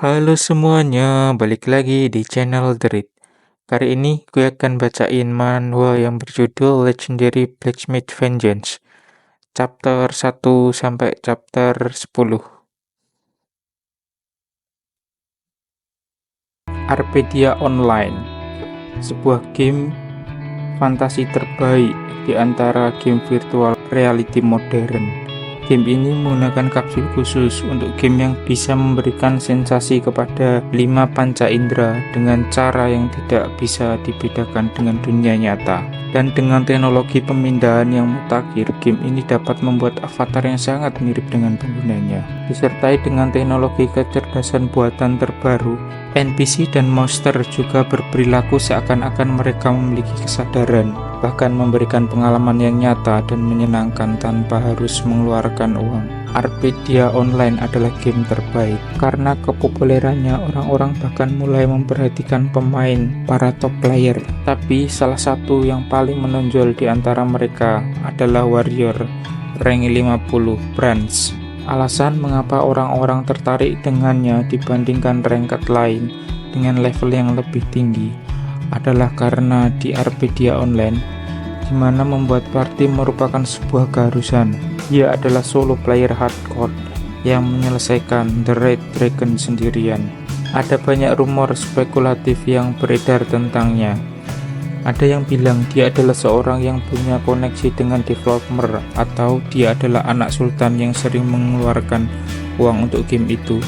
Halo semuanya, balik lagi di channel Dread. Kali ini gue akan bacain manhwa yang berjudul Legendary Blacksmith Vengeance, chapter 1 sampai chapter 10. Arpedia Online, sebuah game fantasi terbaik di antara game virtual reality modern. Game ini menggunakan kapsul khusus untuk game yang bisa memberikan sensasi kepada 5 panca indera dengan cara yang tidak bisa dibedakan dengan dunia nyata. Dan dengan teknologi pemindahan yang mutakhir, game ini dapat membuat avatar yang sangat mirip dengan penggunanya. Disertai dengan teknologi kecerdasan buatan terbaru, NPC dan monster juga berperilaku seakan-akan mereka memiliki kesadaran, bahkan memberikan pengalaman yang nyata dan menyenangkan tanpa harus mengeluarkan uang. Arpedia Online adalah game terbaik. Karena kepopulerannya, orang-orang bahkan mulai memperhatikan pemain para top player. Tapi salah satu yang paling menonjol di antara mereka adalah warrior rank 50 bronze. Alasan mengapa orang-orang tertarik dengannya dibandingkan ranket lain dengan level yang lebih tinggi adalah karena di Arpedia Online, di mana membuat party merupakan sebuah keharusan. Dia adalah solo player hardcore yang menyelesaikan The Red Dragon sendirian. Ada banyak rumor spekulatif yang beredar tentangnya. Ada yang bilang dia adalah seorang yang punya koneksi dengan developer, atau dia adalah anak sultan yang sering mengeluarkan uang untuk game itu.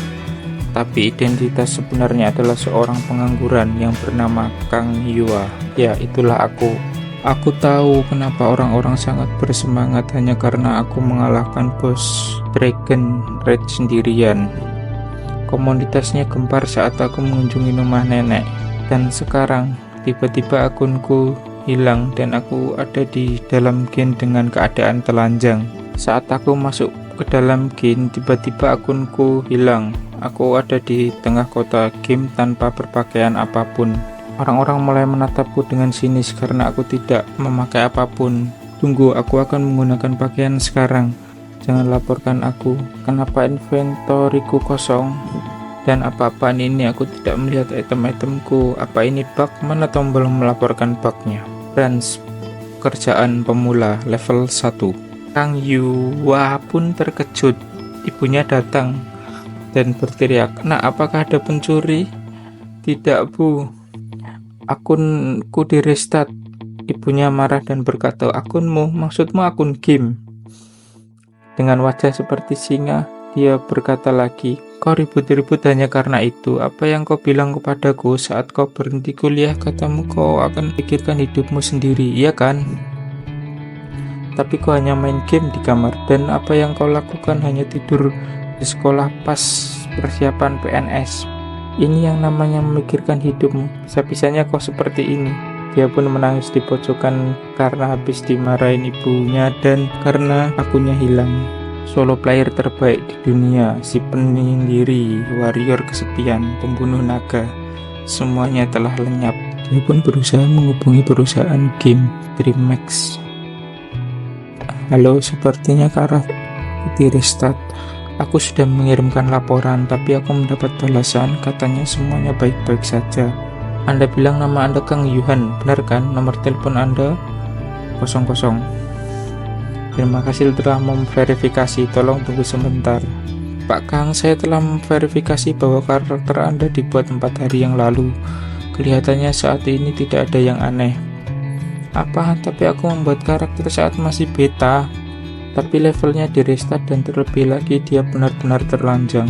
Tapi identitas sebenarnya adalah seorang pengangguran yang bernama Kang Hyua. Ya, itulah aku. Aku tahu kenapa orang-orang sangat bersemangat hanya karena aku mengalahkan bos Dragon Red sendirian. Komunitasnya gempar saat aku mengunjungi rumah nenek. Dan sekarang tiba-tiba akunku hilang dan aku ada di dalam game dengan keadaan telanjang. Saat aku masuk ke dalam game, tiba-tiba akunku hilang. Aku ada di tengah kota game tanpa berpakaian apapun. Orang-orang mulai menatapku dengan sinis karena aku tidak memakai apapun. Tunggu, aku akan menggunakan pakaian sekarang. Jangan laporkan aku. Kenapa inventoriku kosong? Dan apa-apaan ini, aku tidak melihat item-itemku. Apa ini bug? Mana tombol melaporkan bugnya? Branch pekerjaan pemula level 1. Kang Yuwa pun terkejut. Ibunya datang dan berteriak, "Nak, apakah ada pencuri?" "Tidak, Bu. Akunku di restart." Ibunya marah dan berkata, "Akunmu? Maksudmu akun game?" Dengan wajah seperti singa, dia berkata lagi, "Kau ribut-ribut hanya karena itu. Apa yang kau bilang kepadaku saat kau berhenti kuliah? Katamu kau akan pikirkan hidupmu sendiri, iya kan? Tapi kau hanya main game di kamar, dan apa yang kau lakukan hanya tidur di sekolah pas persiapan PNS. Ini yang namanya memikirkan hidupmu. Bisa-bisanya kau seperti ini." Dia pun menangis di pojokan karena habis dimarahin ibunya dan karena akunnya hilang. Solo player terbaik di dunia, si penyendiri, warrior kesepian, pembunuh naga, semuanya telah lenyap. Dia pun berusaha menghubungi perusahaan game DreamHack. "Halo, sepertinya ke arah di restart. Aku sudah mengirimkan laporan, tapi aku mendapat balasan, katanya semuanya baik-baik saja." "Anda bilang nama Anda Kang Yuhan, benar kan? Nomor telepon Anda 00. "Terima kasih telah memverifikasi, tolong tunggu sebentar." "Pak Kang, saya telah memverifikasi bahwa karakter Anda dibuat 4 hari yang lalu. Kelihatannya saat ini tidak ada yang aneh." "Apa? Tapi aku membuat karakter saat masih beta." "Tapi levelnya di restart dan terlebih lagi dia benar-benar terlanjang."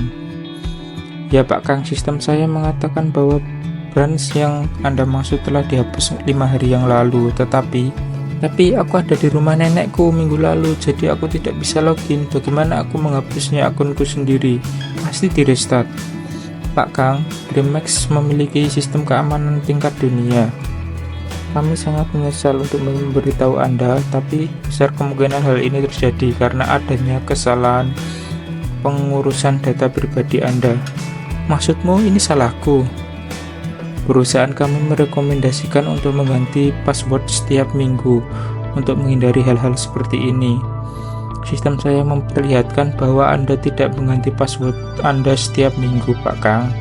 "Ya Pak Kang, sistem saya mengatakan bahwa branch yang Anda maksud telah dihapus 5 hari yang lalu. Tapi aku ada di rumah nenekku minggu lalu, jadi aku tidak bisa login. Bagaimana aku menghapusnya akunku sendiri? Pasti di restart." "Pak Kang, DreamHack memiliki sistem keamanan tingkat dunia. Kami sangat menyesal untuk memberitahu Anda, tapi besar kemungkinan hal ini terjadi karena adanya kesalahan pengurusan data pribadi Anda." "Maksudmu ini salahku?" "Perusahaan kami merekomendasikan untuk mengganti password setiap minggu untuk menghindari hal-hal seperti ini. Sistem saya memperlihatkan bahwa Anda tidak mengganti password Anda setiap minggu, Pak Kang."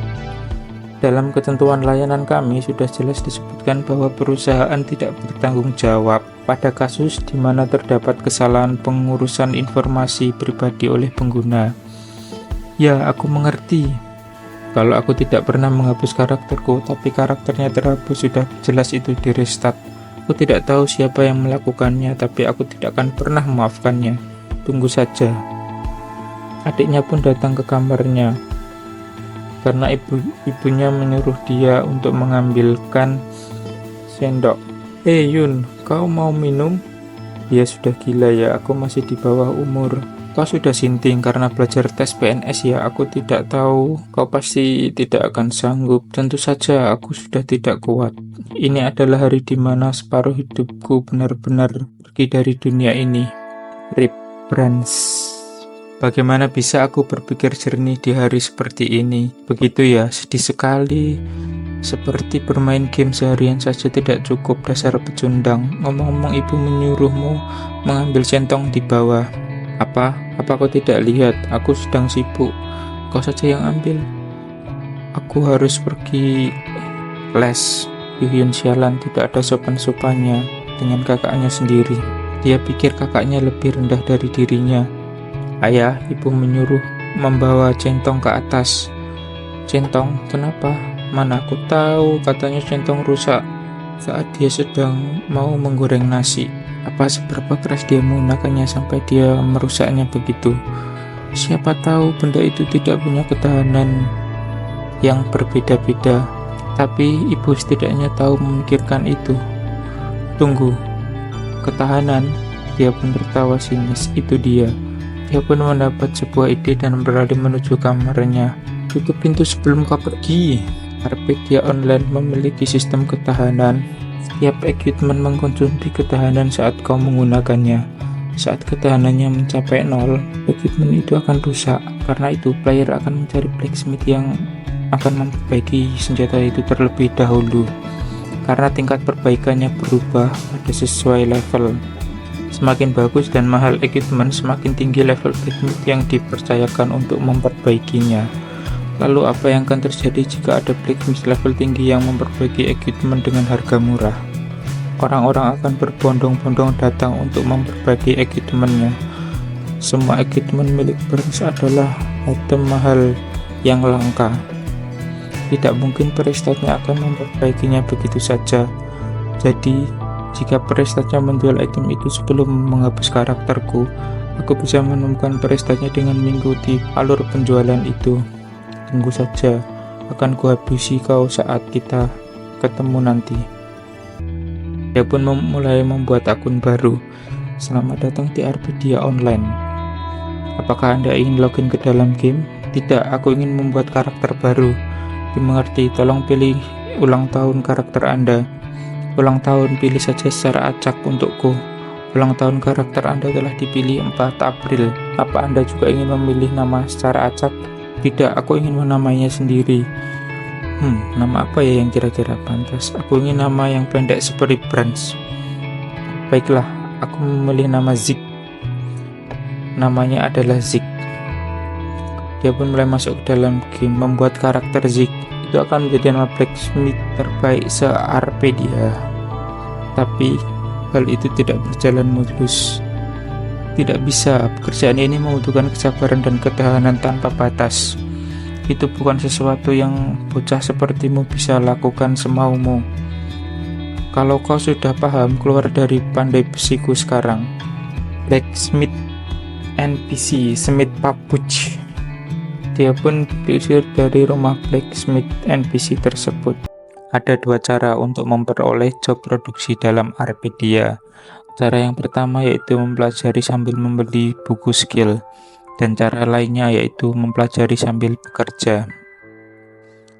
Dalam ketentuan layanan kami sudah jelas disebutkan bahwa perusahaan tidak bertanggung jawab pada kasus di mana terdapat kesalahan pengurusan informasi pribadi oleh pengguna. Ya, aku mengerti. Kalau aku tidak pernah menghapus karakterku, tapi karakternya terhapus, sudah jelas itu di restart. Aku tidak tahu siapa yang melakukannya, tapi aku tidak akan pernah memaafkannya. Tunggu saja. Adiknya pun datang ke kamarnya, karena ibunya menyuruh dia untuk mengambilkan sendok. Yun, kau mau minum? Dia sudah gila ya, aku masih di bawah umur. Kau sudah sinting karena belajar tes PNS ya, aku tidak tahu. Kau pasti tidak akan sanggup. Tentu saja aku sudah tidak kuat. Ini adalah hari di mana separuh hidupku benar-benar pergi dari dunia ini. Rip Brands. Bagaimana bisa aku berpikir jernih di hari seperti ini? Begitu ya, sedih sekali. Seperti bermain game seharian saja tidak cukup, dasar pecundang. Ngomong-ngomong, ibu menyuruhmu mengambil centong di bawah. Apa kau tidak lihat? Aku sedang sibuk. Kau saja yang ambil. Aku harus pergi les. Yuhyun sialan, tidak ada sopan-sopannya dengan kakaknya sendiri. Dia pikir kakaknya lebih rendah dari dirinya. Ayah, ibu menyuruh membawa centong ke atas. Centong? Kenapa? Mana aku tahu, katanya centong rusak saat dia sedang mau menggoreng nasi. Apa seberapa keras dia menggunakannya sampai dia merusaknya begitu? Siapa tahu benda itu tidak punya ketahanan yang berbeda-beda. Tapi ibu setidaknya tahu memikirkan itu. Tunggu, ketahanan? Dia pun tertawa sinis. Itu dia. Dia pun mendapat sebuah ide dan berlari menuju kamarnya. Tutup pintu sebelum kau pergi. Arpedia Online memiliki sistem ketahanan. Setiap equipment mengkonsumsi ketahanan saat kau menggunakannya. Saat ketahanannya mencapai 0, equipment itu akan rusak. Karena itu, player akan mencari blacksmith yang akan memperbaiki senjata itu terlebih dahulu. Karena tingkat perbaikannya berubah pada sesuai level. Semakin bagus dan mahal equipment, semakin tinggi level blacksmith yang dipercayakan untuk memperbaikinya. Lalu apa yang akan terjadi jika ada blacksmith level tinggi yang memperbaiki equipment dengan harga murah? Orang-orang akan berbondong-bondong datang untuk memperbaiki equipmentnya. Semua equipment milik Brands adalah item mahal yang langka. Tidak mungkin Prestatnya akan memperbaikinya begitu saja. Jadi, jika Prestatnya menjual item itu sebelum menghapus karakterku, aku bisa menemukan Prestatnya dengan mengikuti alur penjualan itu. Tunggu saja, akan kuhabisi kau saat kita ketemu nanti. Dia pun mulai membuat akun baru. Selamat datang di Arpedia Online. Apakah Anda ingin login ke dalam game? Tidak, aku ingin membuat karakter baru. Dimengerti, tolong pilih ulang tahun karakter Anda. Ulang tahun, pilih saja secara acak untukku. Ulang tahun karakter Anda telah dipilih 4 April. Apa Anda juga ingin memilih nama secara acak? Tidak, aku ingin menamainya sendiri. Nama apa ya yang kira-kira pantas? Aku ingin nama yang pendek seperti Brands. Baiklah, aku memilih nama Zik. Namanya adalah Zik. Dia pun mulai masuk ke dalam game, membuat karakter Zik. Itu akan menjadi nama blacksmith terbaik se-Arpedia. Tapi hal itu tidak berjalan mulus. Tidak bisa, pekerjaan ini membutuhkan kesabaran dan ketahanan tanpa batas. Itu bukan sesuatu yang bocah sepertimu bisa lakukan semaumu. Kalau kau sudah paham, keluar dari pandai besiku sekarang. Blacksmith NPC Smith Papuch. Dia pun diusir dari rumah blacksmith NPC tersebut. Ada 2 cara untuk memperoleh job produksi dalam Arpedia. Cara yang pertama yaitu mempelajari sambil membeli buku skill. Dan cara lainnya yaitu mempelajari sambil bekerja.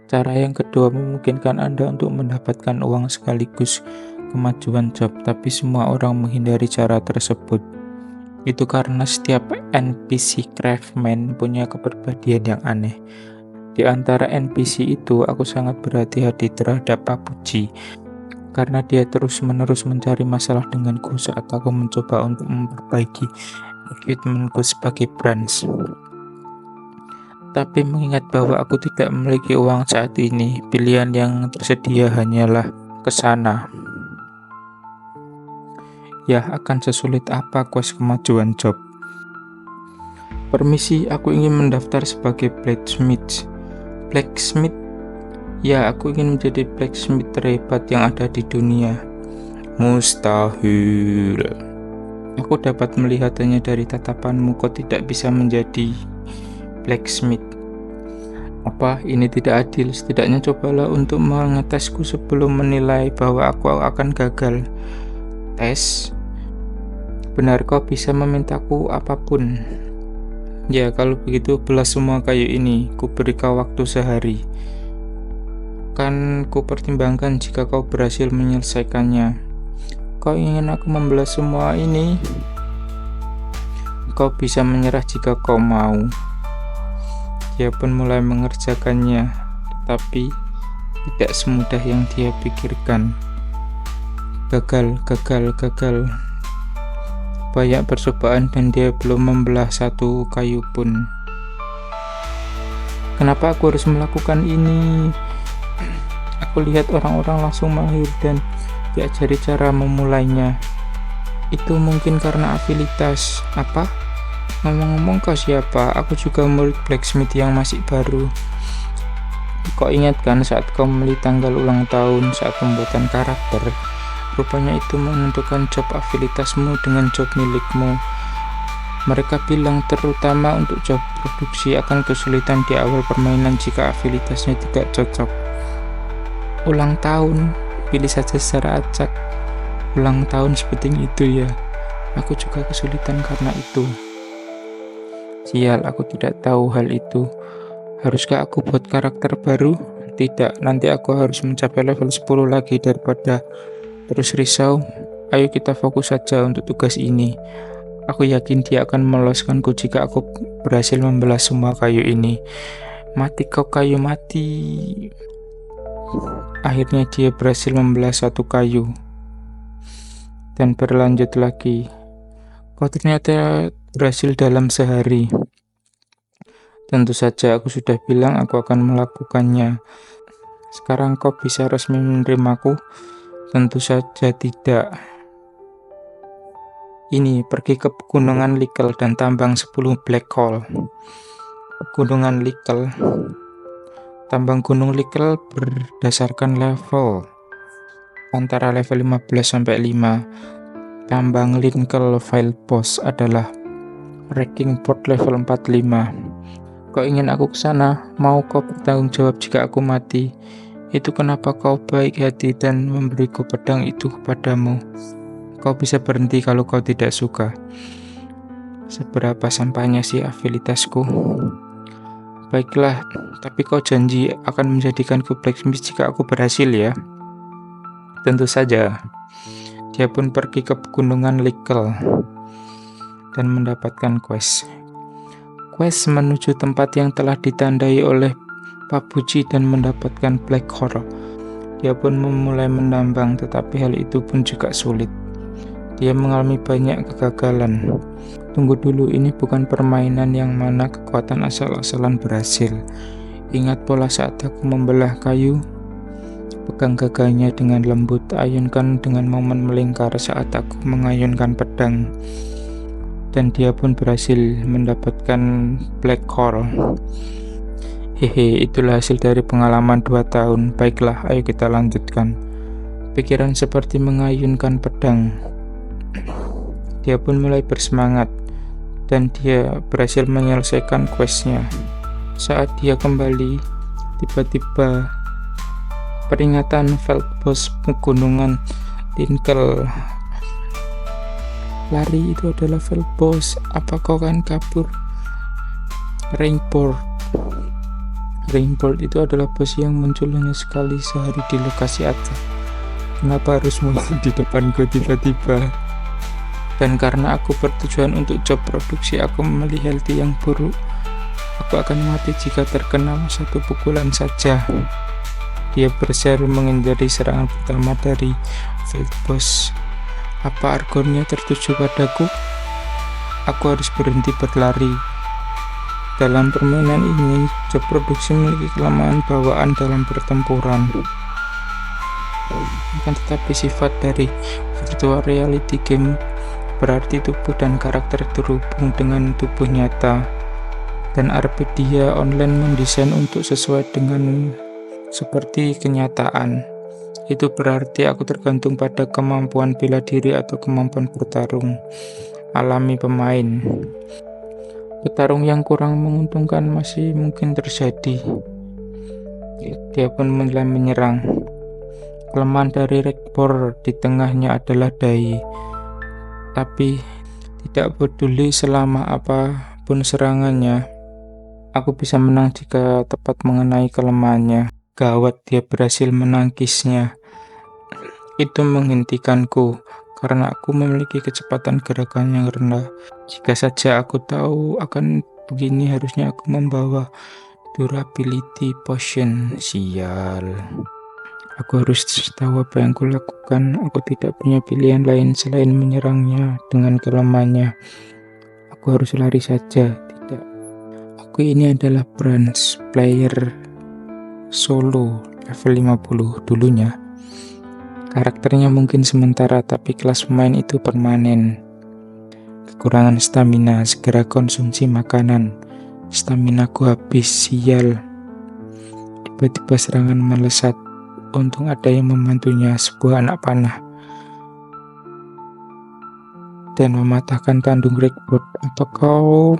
Cara yang kedua memungkinkan Anda untuk mendapatkan uang sekaligus kemajuan job, tapi semua orang menghindari cara tersebut. Itu karena setiap NPC Craftsman punya kepribadian yang aneh. Di antara NPC itu, aku sangat berhati-hati terhadap Papuji, karena dia terus-menerus mencari masalah denganku saat aku mencoba untuk memperbaiki equipmentku sebagai Brands. Tapi mengingat bahwa aku tidak memiliki uang saat ini, pilihan yang tersedia hanyalah ke sana. Ya, akan sesulit apa quest kemajuan job? Permisi, aku ingin mendaftar sebagai blacksmith. Blacksmith? Ya, aku ingin menjadi blacksmith terhebat yang ada di dunia. Mustahil. Aku dapat melihatnya dari tatapanmu, kau tidak bisa menjadi blacksmith. Apa ini tidak adil? Setidaknya cobalah untuk mengetesku sebelum menilai bahwa aku akan gagal. Tes? Benar, kau bisa memintaku apapun. Ya, kalau begitu belah semua kayu ini. Ku beri kau waktu sehari. Kan ku pertimbangkan jika kau berhasil menyelesaikannya. Kau ingin aku membelah semua ini? Kau bisa menyerah jika kau mau. Dia pun mulai mengerjakannya, tetapi tidak semudah yang dia pikirkan. Gagal. Banyak percobaan dan dia belum membelah satu kayu pun. Kenapa aku harus melakukan ini? Aku lihat orang-orang langsung mahir dan diajari cara memulainya. Itu mungkin karena afilitas. Apa? Ngomong-ngomong, kau siapa? Aku juga murid blacksmith yang masih baru. Kau ingat kan saat kau memilih tanggal ulang tahun saat pembuatan karakter? Rupanya itu menentukan job afilitasmu dengan job milikmu. Mereka bilang terutama untuk job produksi akan kesulitan di awal permainan jika afilitasnya tidak cocok. Ulang tahun, pilih saja secara acak. Ulang tahun sepenting itu ya. Aku juga kesulitan karena itu. Sial, aku tidak tahu hal itu. Haruskah aku buat karakter baru? Tidak, nanti aku harus mencapai level 10 lagi daripada terus risau. Ayo kita fokus saja untuk tugas ini. Aku yakin dia akan meloloskanku jika aku berhasil membelah semua kayu ini. Mati kau kayu, mati. Akhirnya dia berhasil membelah satu kayu. Dan berlanjut lagi. Kau ternyata berhasil dalam sehari. Tentu saja aku sudah bilang aku akan melakukannya. Sekarang kau bisa resmi menerimaku? Tentu saja tidak. Ini, pergi ke Pegunungan Likel dan tambang 10 black coal. Pegunungan Likel. Tambang Gunung Likel berdasarkan level. Antara level 15 sampai 5. Tambang Linkel File Boss adalah ranking board level 45. Kau ingin aku ke sana? Mau kau bertanggung jawab jika aku mati? Itu kenapa kau baik hati dan memberiku pedang itu kepadamu. Kau bisa berhenti kalau kau tidak suka. Seberapa sampainya sih afilitasku? Baiklah, tapi kau janji akan menjadikanku blacksmith jika aku berhasil ya? Tentu saja. Dia pun pergi ke Pegunungan Likel dan mendapatkan quest. Quest menuju tempat yang telah ditandai oleh Pabuji dan mendapatkan black ore. Dia pun memulai menambang, tetapi hal itu pun juga sulit. Dia mengalami banyak kegagalan. Tunggu dulu, ini bukan permainan yang mana kekuatan asal-asalan berhasil. Ingat pola saat aku membelah kayu. Pegang gagahnya dengan lembut, ayunkan dengan momen melingkar saat aku mengayunkan pedang. Dan dia pun berhasil mendapatkan black ore. Hehe, itulah hasil dari pengalaman 2 tahun. Baiklah, ayo kita lanjutkan. Pikiran seperti mengayunkan pedang. Dia pun mulai bersemangat dan dia berhasil menyelesaikan questnya. Saat dia kembali, tiba-tiba peringatan Feldboss Pegunungan Linkel. Lari, itu adalah Feldboss. Apa kau kan kabur? Rainboard itu adalah bos yang muncul hanya sekali sehari di lokasi atas. Kenapa harus muncul di depanku tiba-tiba? Dan karena aku bertujuan untuk job produksi, aku memilih healthy yang buruk. Aku akan mati jika terkena satu pukulan saja. Dia berhasil menghindari serangan pertama dari Feldboss. Apa argonnya tertuju padaku? Aku harus berhenti berlari. Dalam permainan ini, job produksi memiliki kelemahan bawaan dalam pertempuran. Akan tetapi sifat dari virtual reality game berarti tubuh dan karakter terhubung dengan tubuh nyata, dan Arpedia Online mendesain untuk sesuai dengan seperti kenyataan. Itu berarti aku tergantung pada kemampuan bela diri atau kemampuan bertarung alami pemain. Petarung yang kurang menguntungkan masih mungkin terjadi. Dia pun mulai menyerang. Kelemahan dari rektor di tengahnya adalah dai, tapi tidak peduli selama apapun serangannya, aku bisa menang jika tepat mengenai kelemahannya. Gawat, dia berhasil menangkisnya. Itu menghentikanku karena aku memiliki kecepatan gerakan yang rendah. Jika saja aku tahu akan begini, harusnya aku membawa durability potion. Sial. Aku harus tahu apa yang kulakukan. Aku tidak punya pilihan lain selain menyerangnya dengan kelemahannya. Aku harus lari saja. Tidak. Aku ini adalah bronze player solo level 50 dulunya. Karakternya mungkin sementara, tapi kelas pemain itu permanen. Kekurangan stamina, segera konsumsi makanan. Staminaku habis, sial. Tiba-tiba serangan melesat. Untung ada yang membantunya, sebuah anak panah, dan mematahkan tandung Rickboard. Apa kau?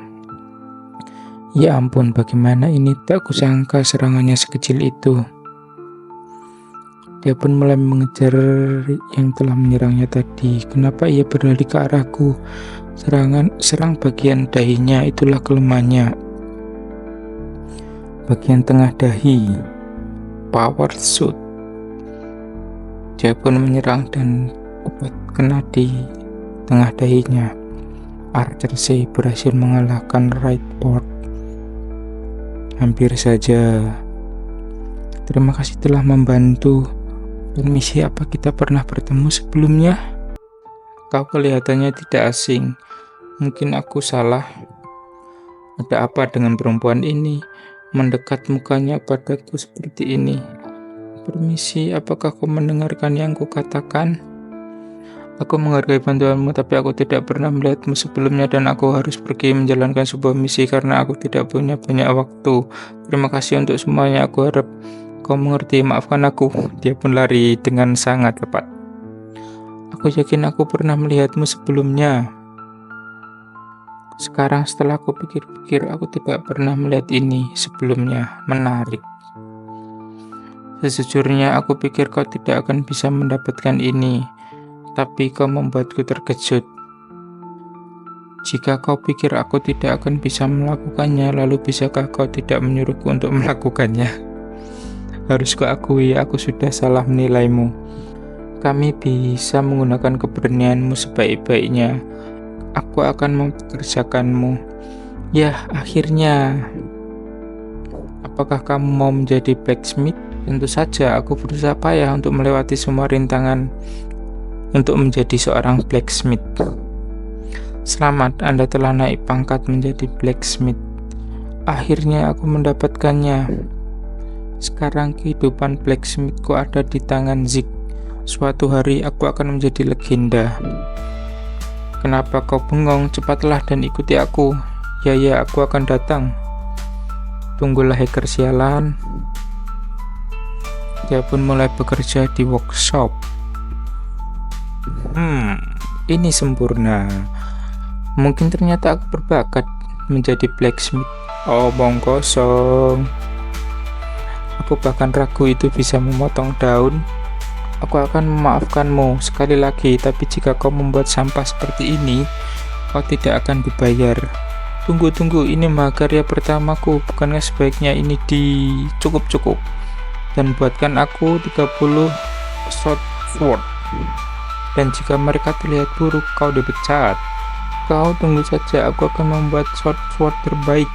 Ya ampun, bagaimana ini? Tak kusangka serangannya sekecil itu. Dia pun mulai mengejar yang telah menyerangnya tadi. Kenapa ia berlari ke arahku? Serang bagian dahinya, itulah kelemahannya. Bagian tengah dahi, power suit. Dia pun menyerang dan tepat kena di tengah dahinya. Archer C berhasil mengalahkan Rightboard. Hampir saja. Terima kasih telah membantu. Permisi, apa kita pernah bertemu sebelumnya? Kau kelihatannya tidak asing. Mungkin aku salah. Ada apa dengan perempuan ini? Mendekat mukanya padaku seperti ini. Permisi, apakah kau mendengarkan yang kukatakan? Aku menghargai bantuanmu, tapi aku tidak pernah melihatmu sebelumnya dan aku harus pergi menjalankan sebuah misi karena aku tidak punya banyak waktu. Terima kasih untuk semuanya, aku harap kau mengerti, maafkan aku. Dia pun lari dengan sangat cepat. Aku yakin aku pernah melihatmu sebelumnya. Sekarang setelah aku pikir-pikir, aku tidak pernah melihat ini sebelumnya. Menarik. Sejujurnya aku pikir kau tidak akan bisa mendapatkan ini, tapi kau membuatku terkejut. Jika kau pikir aku tidak akan bisa melakukannya, lalu bisakah kau tidak menyuruhku untuk melakukannya? Harus kuakui, aku sudah salah menilaimu. Kami bisa menggunakan keberanianmu sebaik-baiknya. Aku akan mempekerjakanmu. Ya, akhirnya. Apakah kamu mau menjadi blacksmith? Tentu saja, aku berusaha payah untuk melewati semua rintangan untuk menjadi seorang blacksmith. Selamat, Anda telah naik pangkat menjadi blacksmith. Akhirnya aku mendapatkannya. Sekarang kehidupan blacksmithku ada di tangan Zik. Suatu hari aku akan menjadi legenda. Kenapa kau bengong? Cepatlah dan ikuti aku. Ya, aku akan datang. Tunggulah hacker sialan. Dia pun mulai bekerja di workshop. Ini sempurna. Mungkin ternyata aku berbakat menjadi blacksmith. Omong kosong. Aku bahkan ragu itu bisa memotong daun. Aku akan memaafkanmu sekali lagi, tapi jika kau membuat sampah seperti ini, kau tidak akan dibayar. Tunggu, ini mahakarya pertamaku. Bukankah sebaiknya ini cukup? Dan buatkan aku 30 short sword. Dan jika mereka terlihat buruk, kau dipecat. Kau tunggu saja, aku akan membuat short sword terbaik.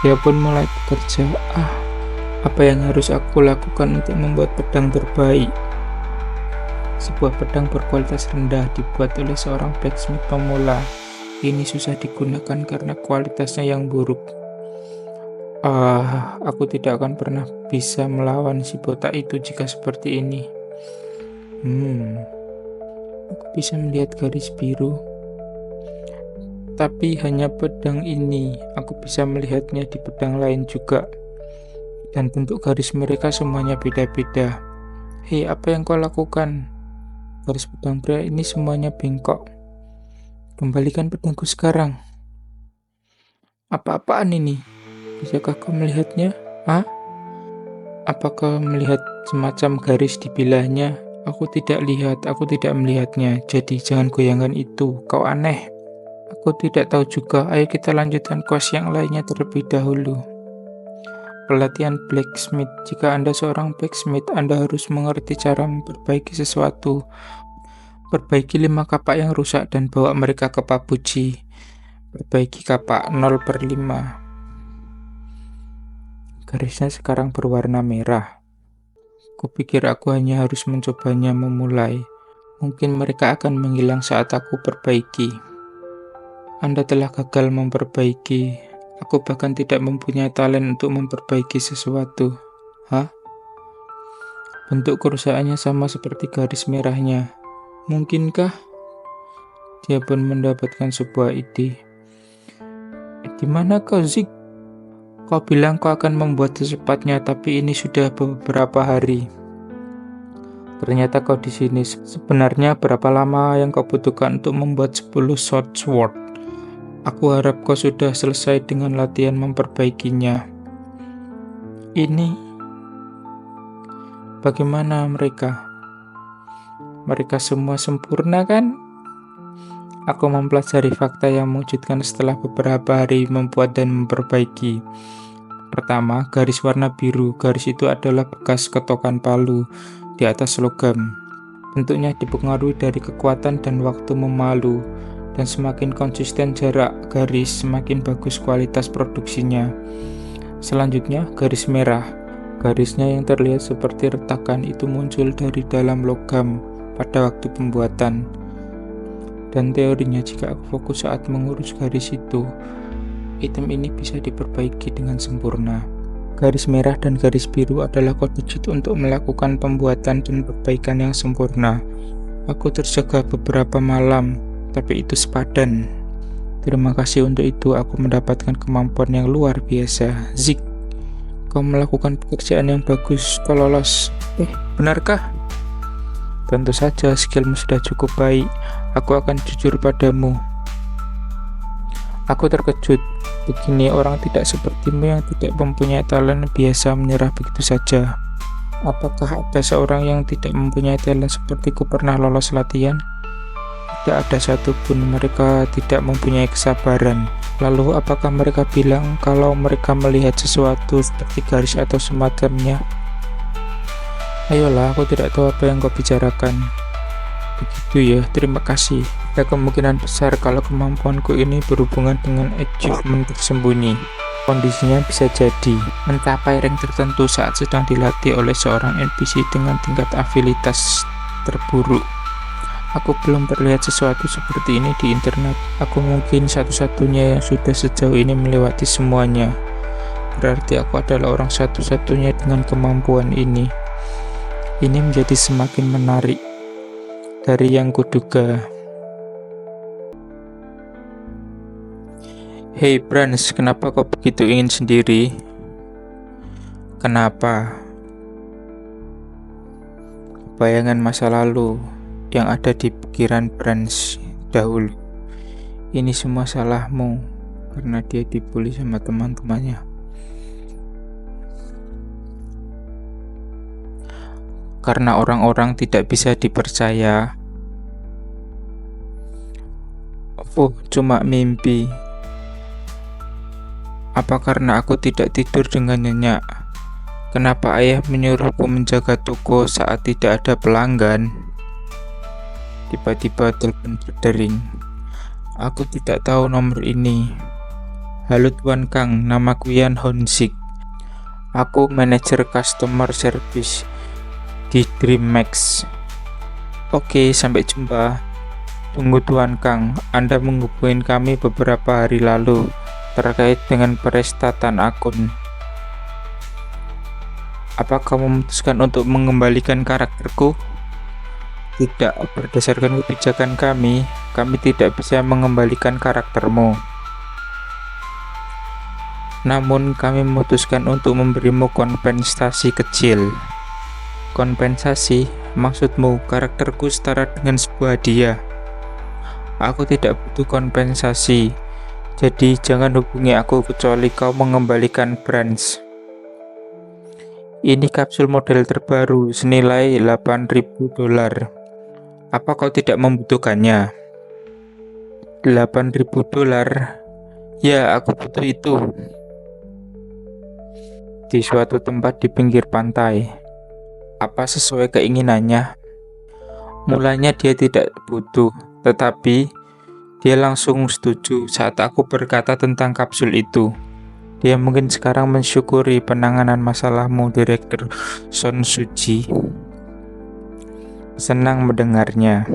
Dia pun mulai bekerja. Apa yang harus aku lakukan untuk membuat pedang terbaik? Sebuah pedang berkualitas rendah dibuat oleh seorang blacksmith pemula. Ini susah digunakan karena kualitasnya yang buruk. Aku tidak akan pernah bisa melawan si botak itu jika seperti ini. Aku bisa melihat garis biru, tapi hanya pedang ini. Aku bisa melihatnya di pedang lain juga. Dan bentuk garis mereka semuanya beda-beda. Hei, apa yang kau lakukan? Garis pedang pria ini semuanya bengkok. Kembalikan pedangku sekarang. Apa-apaan ini? Bisakah kau melihatnya? Apakah melihat semacam garis di bilahnya? Aku tidak melihatnya. Jadi jangan goyangkan itu, kau aneh. Aku tidak tahu juga, ayo kita lanjutkan quest yang lainnya terlebih dahulu. Pelatihan blacksmith. Jika Anda seorang blacksmith, Anda harus mengerti cara memperbaiki sesuatu. Perbaiki 5 kapak yang rusak dan bawa mereka ke pabuji. Perbaiki kapak 0/5. Garisnya sekarang berwarna merah. Kupikir aku hanya harus mencobanya memulai. Mungkin mereka akan menghilang saat aku perbaiki. Anda telah gagal memperbaiki. Aku bahkan tidak mempunyai talent untuk memperbaiki sesuatu. Bentuk kerusakannya sama seperti garis merahnya. Mungkinkah? Dia pun mendapatkan sebuah ide. Di mana kau, Zik? Kau bilang kau akan membuat secepatnya, tapi ini sudah beberapa hari. Ternyata kau di sini. Sebenarnya berapa lama yang kau butuhkan untuk membuat 10 short sword? Aku harap kau sudah selesai dengan latihan memperbaikinya. Ini bagaimana mereka? Mereka semua sempurna kan? Aku mempelajari fakta yang mewujudkan setelah beberapa hari membuat dan memperbaiki. Pertama, garis warna biru. Garis itu adalah bekas ketokan palu di atas logam. Bentuknya dipengaruhi dari kekuatan dan waktu memalu. Dan semakin konsisten jarak garis, semakin bagus kualitas produksinya. Selanjutnya, garis merah. Garisnya yang terlihat seperti retakan itu muncul dari dalam logam pada waktu pembuatan. Dan teorinya jika aku fokus saat mengurus garis itu, item ini bisa diperbaiki dengan sempurna. Garis merah dan garis biru adalah kode cheat untuk melakukan pembuatan dan perbaikan yang sempurna. Aku terjaga beberapa malam, tapi itu sepadan. Terima kasih untuk itu, aku mendapatkan kemampuan yang luar biasa. Zik, kau melakukan pekerjaan yang bagus, kau lolos. Benarkah? Tentu saja, skillmu sudah cukup baik. Aku akan jujur padamu. Aku terkejut. Begini orang tidak sepertimu yang tidak mempunyai talent biasa menyerah begitu saja. Apakah ada seorang yang tidak mempunyai talent sepertiku pernah lolos latihan? Tidak ada satupun. Mereka tidak mempunyai kesabaran. Lalu apakah mereka bilang kalau mereka melihat sesuatu seperti garis atau semacamnya? Ayolah, aku tidak tahu apa yang kau bicarakan. Begitu ya, terima kasih. Ada kemungkinan besar kalau kemampuanku ini berhubungan dengan achievement tersembunyi. Kondisinya bisa jadi mencapai rank tertentu saat sedang dilatih oleh seorang NPC dengan tingkat abilitas terburuk. Aku belum terlihat sesuatu seperti ini di internet. Aku mungkin satu-satunya yang sudah sejauh ini melewati semuanya. Berarti aku adalah orang satu-satunya dengan kemampuan ini. Ini menjadi semakin menarik dari yang kuduga. Hei Brans, kenapa kau begitu ingin sendiri? Kenapa? Bayangan masa lalu yang ada di pikiran Brans dahulu. Ini semua salahmu karena dia dibully sama teman-temannya. Karena orang-orang tidak bisa dipercaya. Cuma mimpi. Apa karena aku tidak tidur dengan nyenyak? Kenapa ayah menyuruhku menjaga toko saat tidak ada pelanggan? Tiba-tiba telepon berdering. Aku tidak tahu nomor ini. Halo Tuan Kang, namaku Yan Honsik. Aku manajer customer service di DreamMax. Oke, sampai jumpa. Tunggu Tuan Kang, Anda menghubungi kami beberapa hari lalu terkait dengan perestatan akun. Apa kau memutuskan untuk mengembalikan karakterku? Tidak, berdasarkan kebijakan kami tidak bisa mengembalikan karaktermu. Namun kami memutuskan untuk memberimu kompensasi kecil. Kompensasi? Maksudmu karakterku setara dengan sebuah hadiah? Aku tidak butuh kompensasi, jadi jangan hubungi aku kecuali kau mengembalikan branch. Ini kapsul model terbaru senilai $8.000. Apa kau tidak membutuhkannya? $8.000? Ya, aku butuh itu. Di suatu tempat di pinggir pantai. Apa sesuai keinginannya? Mulanya dia tidak butuh, tetapi dia langsung setuju saat aku berkata tentang kapsul itu. Dia mungkin sekarang mensyukuri penanganan masalahmu, Direktur Son Suji. Senang mendengarnya.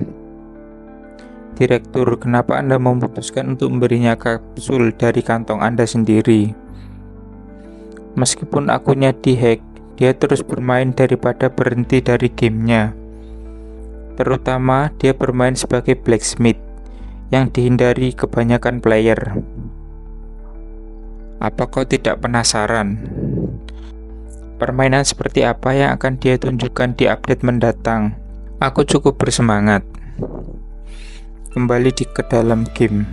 Direktur, kenapa Anda memutuskan untuk memberinya kapsul dari kantong Anda sendiri? Meskipun akunnya dihack, dia terus bermain daripada berhenti dari gamenya. Terutama dia bermain sebagai blacksmith yang dihindari kebanyakan player. Apa kau tidak penasaran? Permainan seperti apa yang akan dia tunjukkan di update mendatang? Aku cukup bersemangat. Kembali ke dalam game.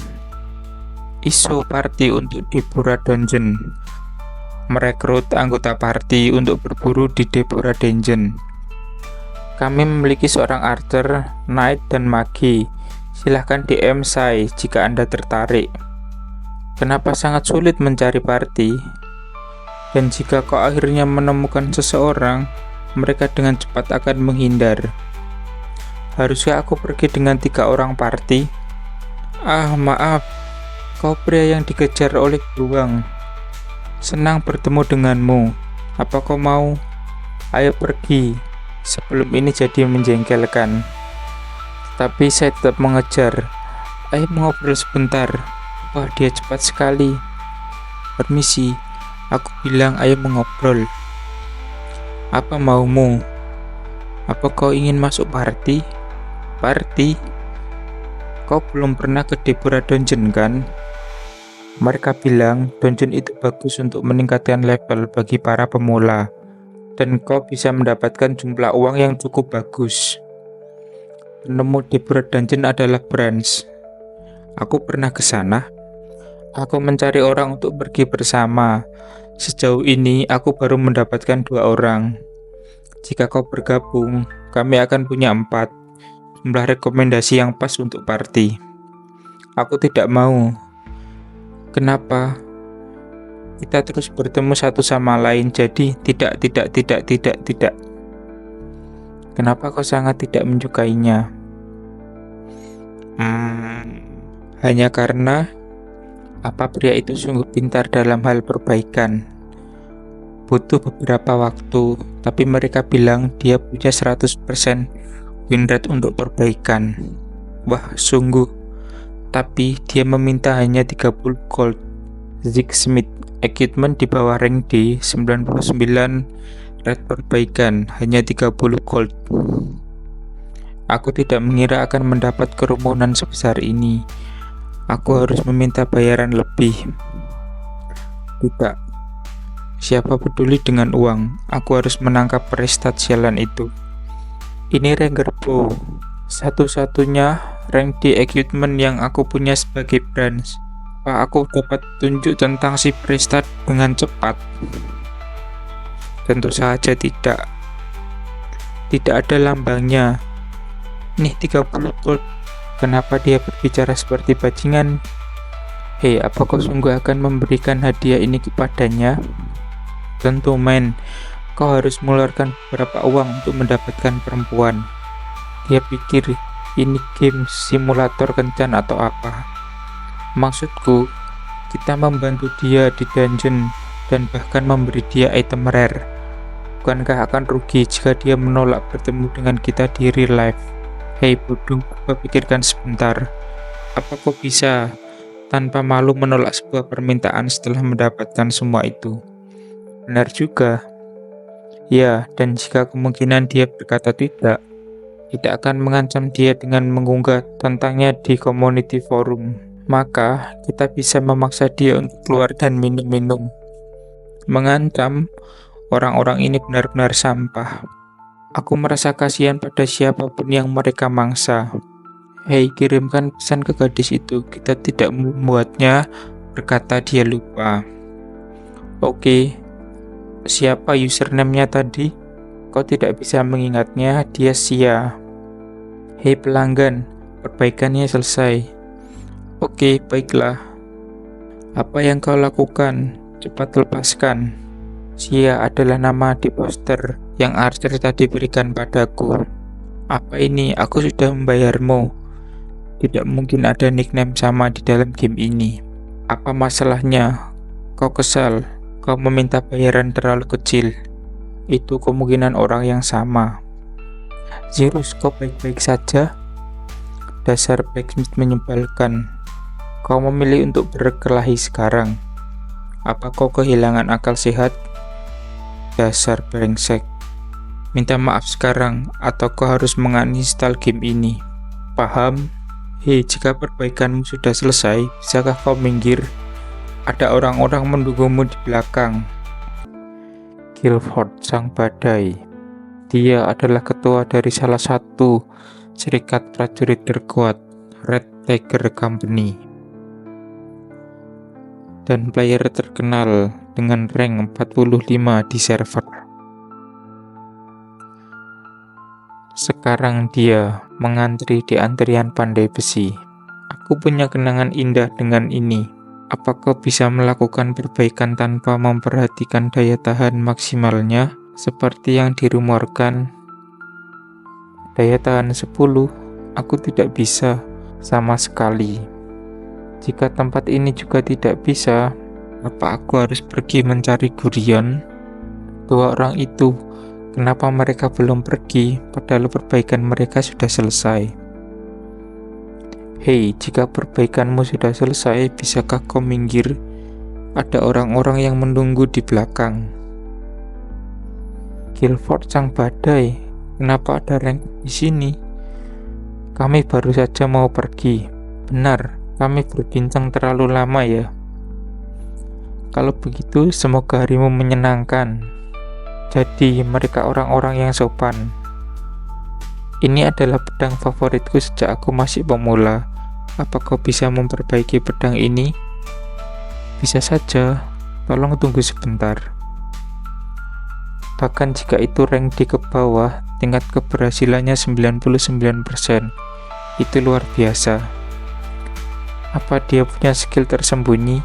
Isu party untuk Deborah Dungeon. Merekrut anggota party untuk berburu di Deborah Dungeon. Kami memiliki seorang archer, knight, dan magi. Silahkan DM saya jika Anda tertarik. Kenapa sangat sulit mencari party? Dan jika kau akhirnya menemukan seseorang, mereka dengan cepat akan menghindar. Haruskah aku pergi dengan 3 orang party? Maaf, kau pria yang dikejar oleh beruang. Senang bertemu denganmu. Apa kau mau? Ayo pergi, sebelum ini jadi menjengkelkan. Tapi saya tetap mengejar. Ayo mengobrol sebentar. Wah, dia cepat sekali. Permisi, aku bilang ayo mengobrol. Apa maumu? Apa kau ingin masuk party? Party? Kau belum pernah ke Deborah Dungeon kan? Mereka bilang dungeon itu bagus untuk meningkatkan level bagi para pemula, dan kau bisa mendapatkan jumlah uang yang cukup bagus. Penemu Deborah Dungeon adalah Branch. Aku pernah ke sana. Aku mencari orang untuk pergi bersama. Sejauh ini aku baru mendapatkan 2 orang. Jika kau bergabung, kami akan punya 4. Jumlah rekomendasi yang pas untuk party. Aku tidak mau. Kenapa? Kita terus bertemu satu sama lain, jadi tidak. Kenapa kau sangat tidak menyukainya? Hanya karena apa pria itu sungguh pintar dalam hal perbaikan. Butuh beberapa waktu, tapi mereka bilang dia punya 100% win rate untuk perbaikan. Wah, sungguh. Tapi dia meminta hanya 30 gold. Zig Smith equipment di bawah rank D 99 rate perbaikan, hanya 30 gold. Aku tidak mengira akan mendapat kerumunan sebesar ini. Aku harus meminta bayaran lebih. Tidak. Siapa peduli dengan uang? Aku harus menangkap prestat sialan itu. Ini Ranger Bow, satu-satunya rank D equipment yang aku punya sebagai branch. Apa aku dapat tunjuk tentang si prestat dengan cepat? Tentu saja tidak. Tidak ada lambangnya. Nih 30 gold. Kenapa dia berbicara seperti bajingan? Hei, apa kau sungguh akan memberikan hadiah ini kepadanya? Tentu, men. Kau harus mengeluarkan beberapa uang untuk mendapatkan perempuan. Dia pikir ini game simulator kencan atau apa. Maksudku, kita membantu dia di dungeon dan bahkan memberi dia item rare. Bukankah akan rugi jika dia menolak bertemu dengan kita di real life? Hei bodoh, coba pikirkan sebentar. Apa kau bisa tanpa malu menolak sebuah permintaan setelah mendapatkan semua itu? Benar juga. Ya, dan jika kemungkinan dia berkata tidak akan mengancam dia dengan mengunggah tentangnya di community forum. Maka, kita bisa memaksa dia untuk keluar dan minum-minum. Mengancam orang-orang ini benar-benar sampah. Aku merasa kasihan pada siapapun yang mereka mangsa. Hei, kirimkan pesan ke gadis itu. Kita tidak membuatnya berkata dia lupa. Oke, siapa username-nya tadi? Kau tidak bisa mengingatnya, dia Sia. Hei pelanggan, perbaikannya selesai. Oke, baiklah. Apa yang kau lakukan? Cepat lepaskan. Sia adalah nama di poster yang Archer tadi berikan padaku. Apa ini? Aku sudah membayarmu. Tidak mungkin ada nickname sama di dalam game ini. Apa masalahnya? Kau kesal? Kau meminta bayaran terlalu kecil. Itu kemungkinan orang yang sama. Zirus, kau baik-baik saja? Dasar blacksmith menyebalkan. Kau memilih untuk berkelahi sekarang. Apa kau kehilangan akal sehat? Dasar brengsek. Minta maaf sekarang, atau kau harus menginstal game ini. Paham? Hei, jika perbaikanmu sudah selesai, bisakah kau minggir? Ada orang-orang mendukungmu di belakang. Guilford sang badai. Dia adalah ketua dari salah satu serikat prajurit terkuat, Red Tiger Company, dan player terkenal dengan rank 45 di server. Sekarang dia mengantri di antrian pandai besi. Aku punya kenangan indah dengan ini. Apa kau bisa melakukan perbaikan tanpa memperhatikan daya tahan maksimalnya seperti yang dirumorkan? Daya tahan 10, aku tidak bisa sama sekali. Jika tempat ini juga tidak bisa, apa aku harus pergi mencari Gurion? Dua orang itu, kenapa mereka belum pergi padahal perbaikan mereka sudah selesai? Hei, jika perbaikanmu sudah selesai, bisakah kau minggir? Ada orang-orang yang menunggu di belakang. Guilford sang badai, kenapa ada rank di sini? Kami baru saja mau pergi. Benar, kami berbincang terlalu lama ya. Kalau begitu, semoga harimu menyenangkan. Jadi, mereka orang-orang yang sopan. Ini adalah pedang favoritku sejak aku masih pemula. Apa kau bisa memperbaiki pedang ini? Bisa saja, tolong tunggu sebentar. Bahkan jika itu rank di ke bawah, tingkat keberhasilannya 99%. Itu luar biasa. Apa dia punya skill tersembunyi?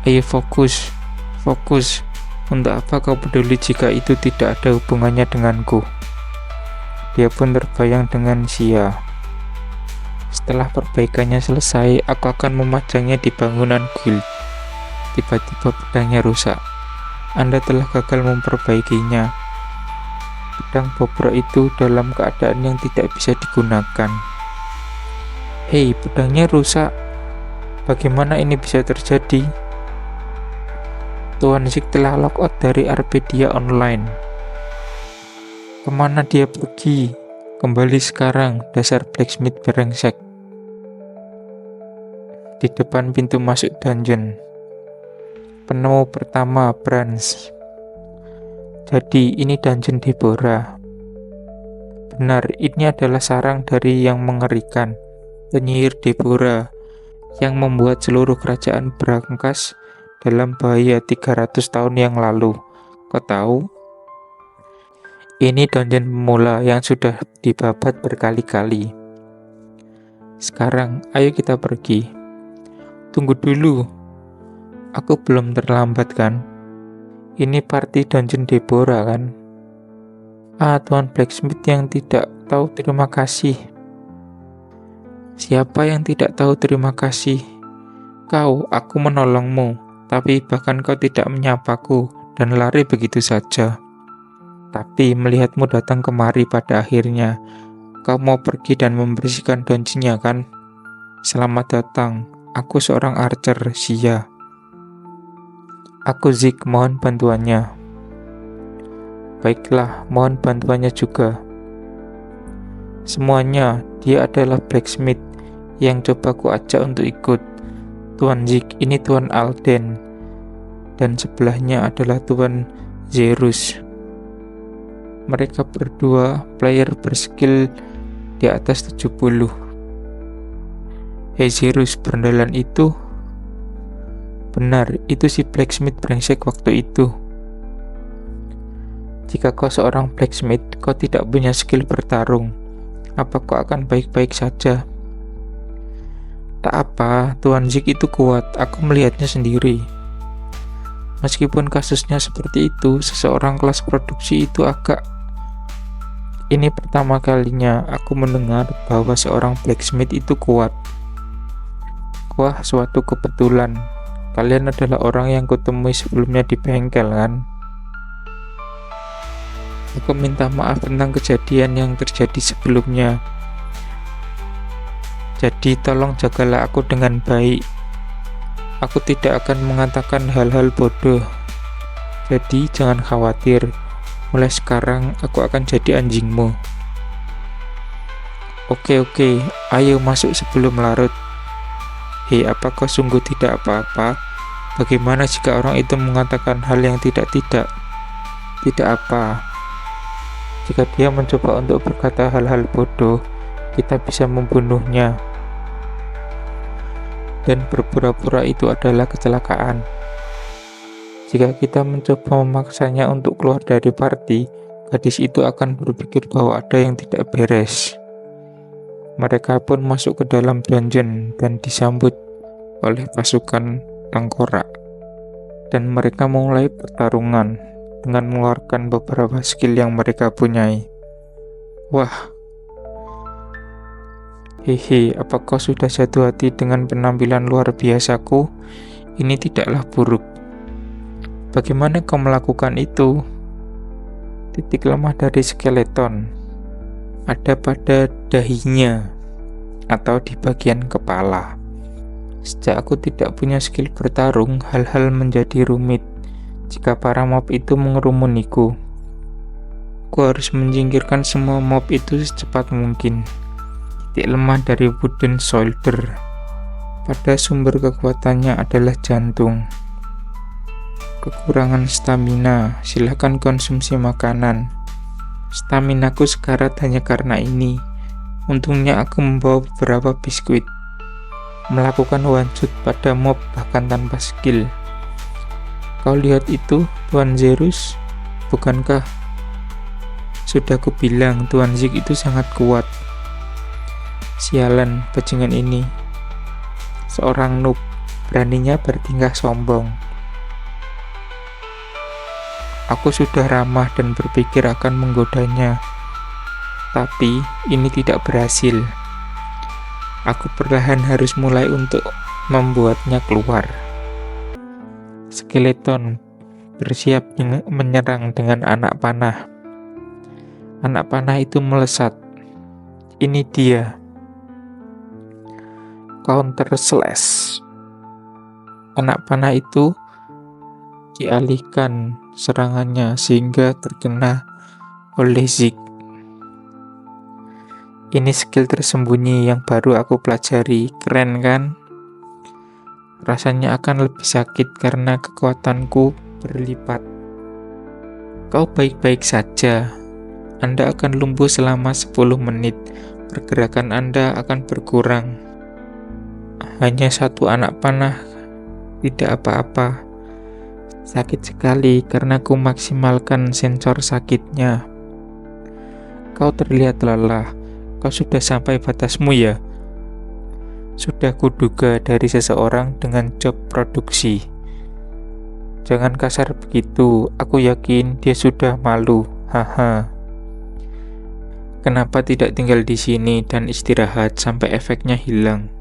Ayo fokus, fokus. Untuk apa kau peduli jika itu tidak ada hubungannya denganku? Dia pun terbayang dengan Sia. Setelah perbaikannya selesai, aku akan memajangnya di bangunan guild. Tiba-tiba pedangnya rusak. Anda telah gagal memperbaikinya. Pedang bobrok itu dalam keadaan yang tidak bisa digunakan. Hei, pedangnya rusak. Bagaimana ini bisa terjadi? Tuan Zik telah logout dari Arpedia Online. Kemana dia pergi? Kembali sekarang, dasar blacksmith brengsek. Di depan pintu masuk dungeon. Penemu pertama, Brans. Jadi, ini dungeon Deborah. Benar, ini adalah sarang dari yang mengerikan, penyihir Deborah, yang membuat seluruh kerajaan berangkas dalam bahaya 300 tahun yang lalu. Kau tahu? Ini dungeon pemula yang sudah dibabat berkali-kali. Sekarang, ayo kita pergi. Tunggu dulu. Aku belum terlambat kan? Ini party dungeon Deborah kan? Tuan blacksmith yang tidak tahu terima kasih. Siapa yang tidak tahu terima kasih? Kau, aku menolongmu. Tapi bahkan kau tidak menyapaku dan lari begitu saja. Tapi melihatmu datang kemari pada akhirnya, kau mau pergi dan membersihkan dungeonnya kan? Selamat datang, aku seorang archer, Sia. Aku Zik, mohon bantuannya. Baiklah, mohon bantuannya juga. Semuanya, dia adalah blacksmith yang coba ku ajak untuk ikut. Tuan Zik, ini Tuan Alden. Dan sebelahnya adalah Tuan Zerus. Mereka berdua player berskill di atas 70. Hei Zerus, berandalan itu? Benar, itu si blacksmith brengsek waktu itu. Jika kau seorang blacksmith, kau tidak punya skill bertarung. Apa kau akan baik-baik saja? Tak apa, Tuan Zik itu kuat, aku melihatnya sendiri. Meskipun kasusnya seperti itu, seseorang kelas produksi itu agak... Ini pertama kalinya aku mendengar bahwa seorang blacksmith itu kuat. Wah, suatu kebetulan. Kalian adalah orang yang kutemui sebelumnya di bengkel, kan? Aku minta maaf tentang kejadian yang terjadi sebelumnya. Jadi tolong jagalah aku dengan baik. Aku tidak akan mengatakan hal-hal bodoh. Jadi jangan khawatir. Mulai sekarang aku akan jadi anjingmu. Oke, ayo masuk sebelum larut. Hei, apa kau sungguh tidak apa-apa? Bagaimana jika orang itu mengatakan hal yang tidak-tidak? Tidak apa. Jika dia mencoba untuk berkata hal-hal bodoh, kita bisa membunuhnya. Dan berpura-pura itu adalah kecelakaan. Jika kita mencoba memaksanya untuk keluar dari party, gadis itu akan berpikir bahwa ada yang tidak beres. Mereka pun masuk ke dalam dungeon dan disambut oleh pasukan tengkorak. Dan mereka mulai pertarungan dengan mengeluarkan beberapa skill yang mereka punyai. Wah. Hehe, apa kau sudah jatuh hati dengan penampilan luar biasaku? Ini tidaklah buruk. Bagaimana kau melakukan itu? Titik lemah dari skeleton ada pada dahinya atau di bagian kepala. Sejak aku tidak punya skill bertarung, hal-hal menjadi rumit jika para mob itu mengerumuniku. Aku harus menyingkirkan semua mob itu secepat mungkin. Titik lemah dari wooden shoulder pada sumber kekuatannya adalah jantung. Kekurangan stamina, silahkan konsumsi makanan. Staminaku sekarat hanya karena ini. Untungnya aku membawa beberapa biskuit. Melakukan one shot pada mob bahkan tanpa skill. Kau lihat itu, Tuan Zerus? Bukankah? Sudah kubilang Tuan Zik itu sangat kuat. Sialan, bajingan ini. Seorang noob, beraninya bertingkah sombong. Aku sudah ramah dan berpikir akan menggodanya, tapi ini tidak berhasil. Aku perlahan harus mulai untuk membuatnya keluar. Skeleton bersiap menyerang dengan anak panah. Anak panah itu melesat. Ini dia. Counter slash. Anak panah itu dialihkan serangannya sehingga terkena oleh Zik. Ini skill tersembunyi yang baru aku pelajari. Keren kan? Rasanya akan lebih sakit karena kekuatanku berlipat. Kau baik-baik saja. Anda akan lumpuh selama 10 menit. Pergerakan Anda akan berkurang. Hanya satu anak panah, tidak apa-apa. Sakit sekali karena ku maksimalkan sensor sakitnya. Kau terlihat lelah. Kau sudah sampai batasmu ya? Sudah kuduga dari seseorang dengan job produksi. Jangan kasar begitu, aku yakin dia sudah malu. Haha. Kenapa tidak tinggal di sini dan istirahat sampai efeknya hilang?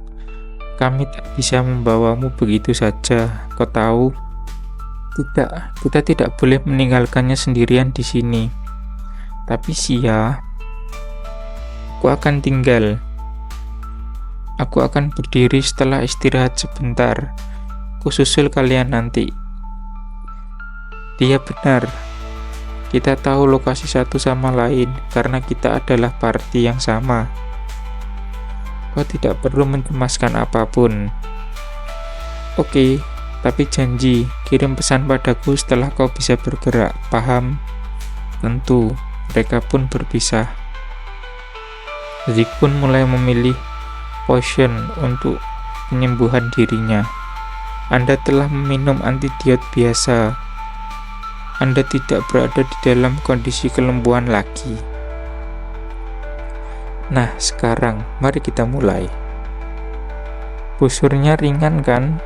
Kami tak bisa membawamu begitu saja, kau tahu? Tidak, kita tidak boleh meninggalkannya sendirian di sini. Tapi Sia, aku akan tinggal. Aku akan berdiri setelah istirahat sebentar. Ku susul kalian nanti. Dia benar. Kita tahu lokasi satu sama lain karena kita adalah party yang sama. Kau tidak perlu mencemaskan apapun. Oke, tapi janji, kirim pesan padaku setelah kau bisa bergerak, paham? Tentu, mereka pun berpisah. Zik pun mulai memilih potion untuk penyembuhan dirinya. Anda telah meminum antidiot biasa. Anda tidak berada di dalam kondisi kelembuan lagi. Nah, sekarang mari kita mulai. Busurnya ringan kan?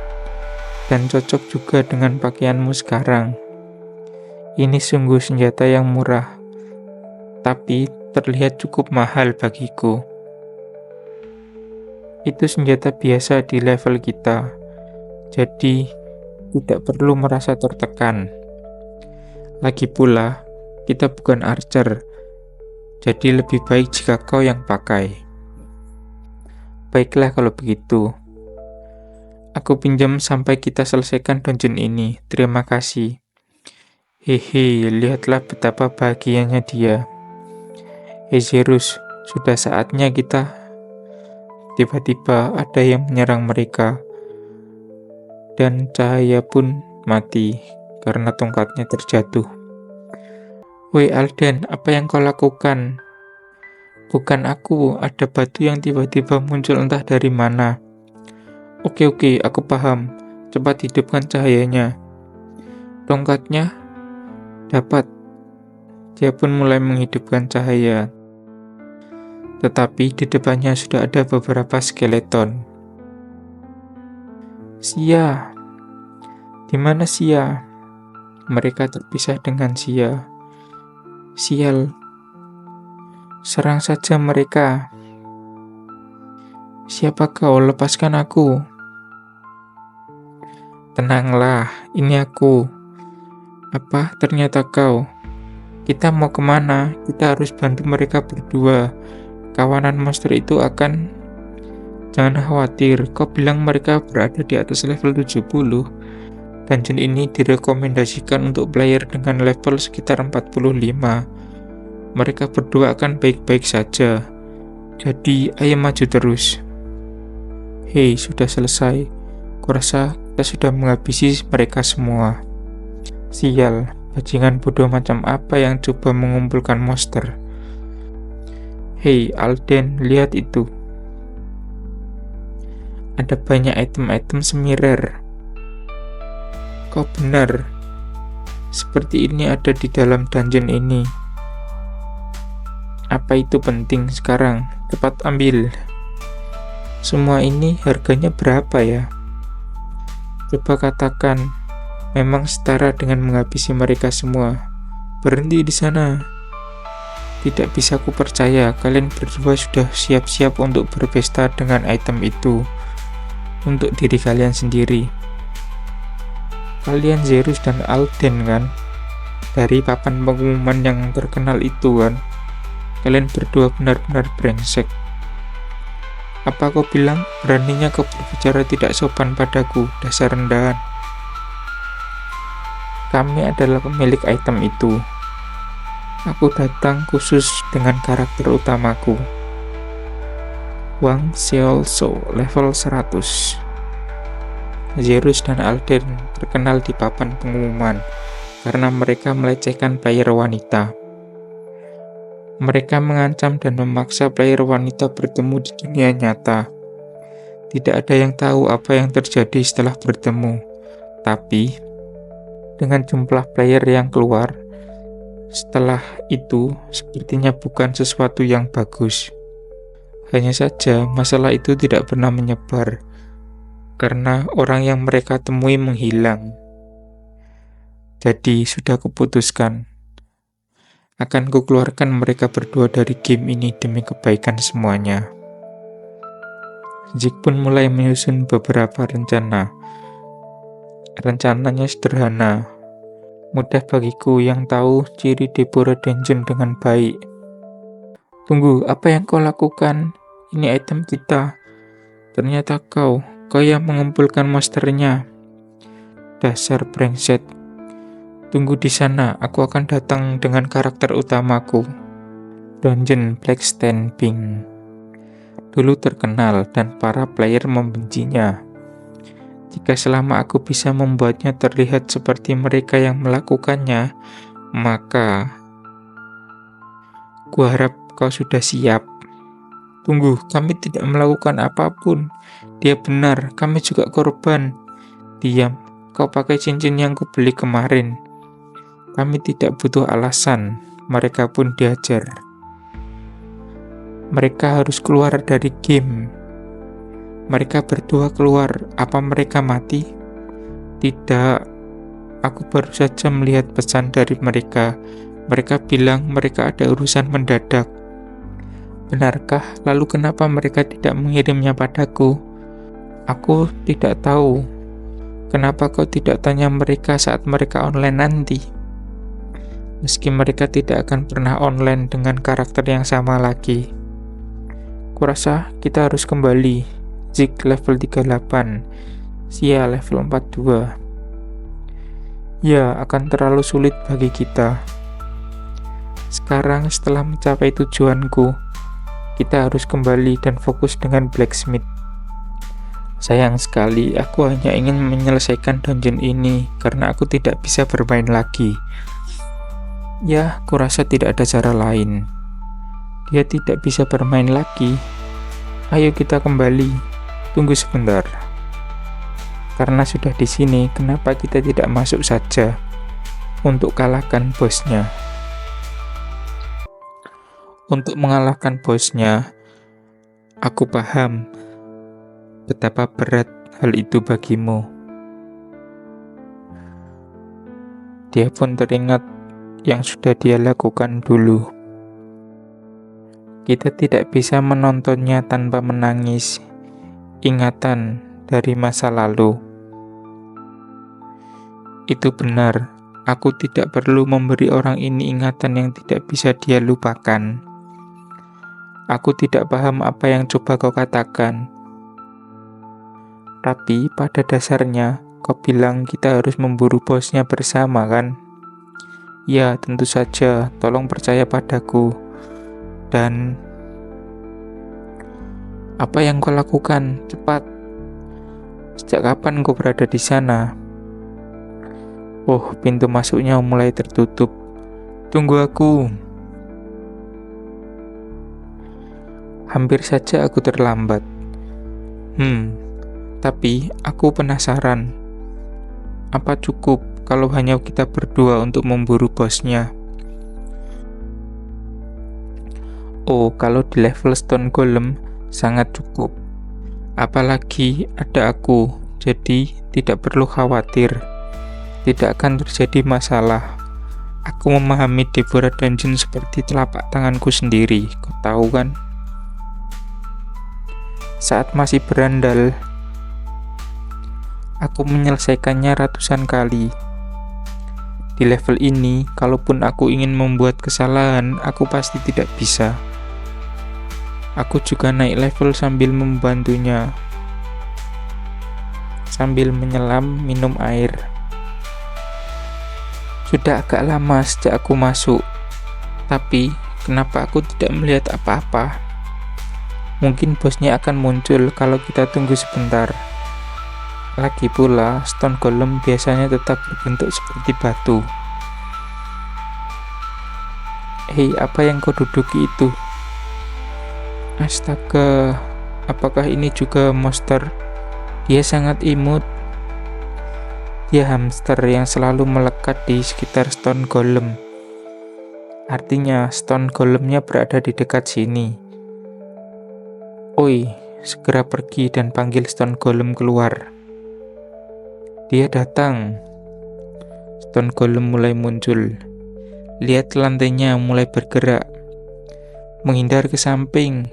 Dan cocok juga dengan pakaianmu sekarang. Ini sungguh senjata yang murah, tapi terlihat cukup mahal bagiku. Itu senjata biasa di level kita, jadi tidak perlu merasa tertekan. Lagi pula, kita bukan archer, jadi lebih baik jika kau yang pakai. Baiklah kalau begitu. Aku pinjam sampai kita selesaikan dungeon ini, terima kasih. Hehe, lihatlah betapa bahagianya dia. Zerus, sudah saatnya kita. Tiba-tiba ada yang menyerang mereka, dan cahaya pun mati karena tongkatnya terjatuh. Woi Alden, apa yang kau lakukan? Bukan aku, ada batu yang tiba-tiba muncul entah dari mana. Oke, aku paham. Cepat hidupkan cahayanya. Tongkatnya dapat. Dia pun mulai menghidupkan cahaya. Tetapi di depannya sudah ada beberapa skeleton. Sia. Di mana Sia? Mereka terpisah dengan Sia. Sial. Serang saja mereka. Siapa kau? Lepaskan aku. Tenanglah, ini aku. Apa? Ternyata kau. Kita mau kemana? Kita harus bantu mereka berdua. Kawanan monster itu akan... Jangan khawatir, kau bilang mereka berada di atas level 70. Dungeon ini direkomendasikan untuk player dengan level sekitar 45. Mereka berdua akan baik-baik saja. Jadi, ayo maju terus. Hei, sudah selesai. Kurasa kita sudah menghabisi mereka semua. Sial, bajingan bodoh macam apa yang coba mengumpulkan monster? Hei, Alden, lihat itu. Ada banyak item-item semi-rare. Kau benar. Seperti ini ada di dalam dungeon ini. Apa itu penting sekarang? Cepat ambil. Semua ini harganya berapa ya? Coba katakan, memang setara dengan menghabisi mereka semua. Berhenti di sana. Tidak bisa ku percaya kalian berdua sudah siap-siap untuk berpesta dengan item itu. Untuk diri kalian sendiri. Kalian Zerus dan Alden kan? Dari papan pengumuman yang terkenal itu kan? Kalian berdua benar-benar brengsek. Apa kau bilang? Beraninya kau berbicara tidak sopan padaku, dasar rendahan. Kami adalah pemilik item itu. Aku datang khusus dengan karakter utamaku. Wang Xiaoso, level 100. Zerus dan Alden terkenal di papan pengumuman karena mereka melecehkan player wanita. Mereka mengancam dan memaksa player wanita bertemu di dunia nyata. Tidak ada yang tahu apa yang terjadi setelah bertemu. Tapi, dengan jumlah player yang keluar, setelah itu sepertinya bukan sesuatu yang bagus. Hanya saja masalah itu tidak pernah menyebar, karena orang yang mereka temui menghilang. Jadi sudah kuputuskan, akan kukeluarkan mereka berdua dari game ini demi kebaikan semuanya. Zik pun mulai menyusun beberapa rencana. Rencananya sederhana, mudah bagiku yang tahu ciri Deborah Dungeon dengan baik. Tunggu, apa yang kau lakukan? Ini item kita. Ternyata kau yang mengumpulkan monsternya. Dasar brengsek. Tunggu di sana, aku akan datang dengan karakter utamaku. Dungeon Blackstanding dulu terkenal dan para player membencinya. Jika selama aku bisa membuatnya terlihat seperti mereka yang melakukannya, maka kuharap kau sudah siap. Tunggu, kami tidak melakukan apapun. Dia benar, kami juga korban. Diam, kau pakai cincin yang kubeli kemarin. Kami tidak butuh alasan, mereka pun diajar. Mereka harus keluar dari game. Mereka berdua keluar, apa mereka mati? Tidak, aku baru saja melihat pesan dari mereka. Mereka bilang mereka ada urusan mendadak. Benarkah? Lalu kenapa mereka tidak mengirimnya padaku? Aku tidak tahu. Kenapa kau tidak tanya mereka saat mereka online nanti? Meski mereka tidak akan pernah online dengan karakter yang sama lagi. Kurasa kita harus kembali. Zik level 38, Sia level 42. Ya, akan terlalu sulit bagi kita. Sekarang setelah mencapai tujuanku, kita harus kembali dan fokus dengan blacksmith. Sayang sekali, aku hanya ingin menyelesaikan dungeon ini karena aku tidak bisa bermain lagi. Ya, kurasa tidak ada cara lain. Dia tidak bisa bermain lagi. Ayo kita kembali. Tunggu sebentar. Karena sudah di sini, kenapa kita tidak masuk saja untuk kalahkan bosnya? Untuk mengalahkan bosnya, aku paham betapa berat hal itu bagimu. Dia pun teringat yang sudah dia lakukan dulu. Kita tidak bisa menontonnya tanpa menangis. Ingatan dari masa lalu. Itu benar, aku tidak perlu memberi orang ini ingatan yang tidak bisa dia lupakan. Aku tidak paham apa yang coba kau katakan. Tapi pada dasarnya, kau bilang kita harus memburu bosnya bersama kan? Ya, tentu saja, tolong percaya padaku. Dan apa yang kau lakukan? Cepat. Sejak kapan kau berada di sana? Oh, pintu masuknya mulai tertutup. Tunggu aku. Hampir saja aku terlambat. Tapi aku penasaran. Apa cukup kalau hanya kita berdua untuk memburu bosnya? Oh, kalau di level Stone Golem sangat cukup. Apalagi ada aku, jadi tidak perlu khawatir. Tidak akan terjadi masalah. Aku memahami Deborah Dungeon seperti telapak tanganku sendiri, kau tahu kan? Saat masih berandal, aku menyelesaikannya ratusan kali. Di level ini, kalaupun aku ingin membuat kesalahan, aku pasti tidak bisa. Aku juga naik level sambil membantunya, sambil menyelam minum air. Sudah agak lama sejak aku masuk, tapi kenapa aku tidak melihat apa-apa? Mungkin bosnya akan muncul kalau kita tunggu sebentar. Lagi pula, Stone Golem biasanya tetap berbentuk seperti batu. Hei, apa yang kau duduki itu? Astaga, apakah ini juga monster? Dia sangat imut. Dia hamster yang selalu melekat di sekitar Stone Golem. Artinya, Stone Golemnya berada di dekat sini. Oi, segera pergi dan panggil Stone Golem keluar. Dia datang. Stone Golem mulai muncul. Lihat lantainya mulai bergerak. Menghindar ke samping.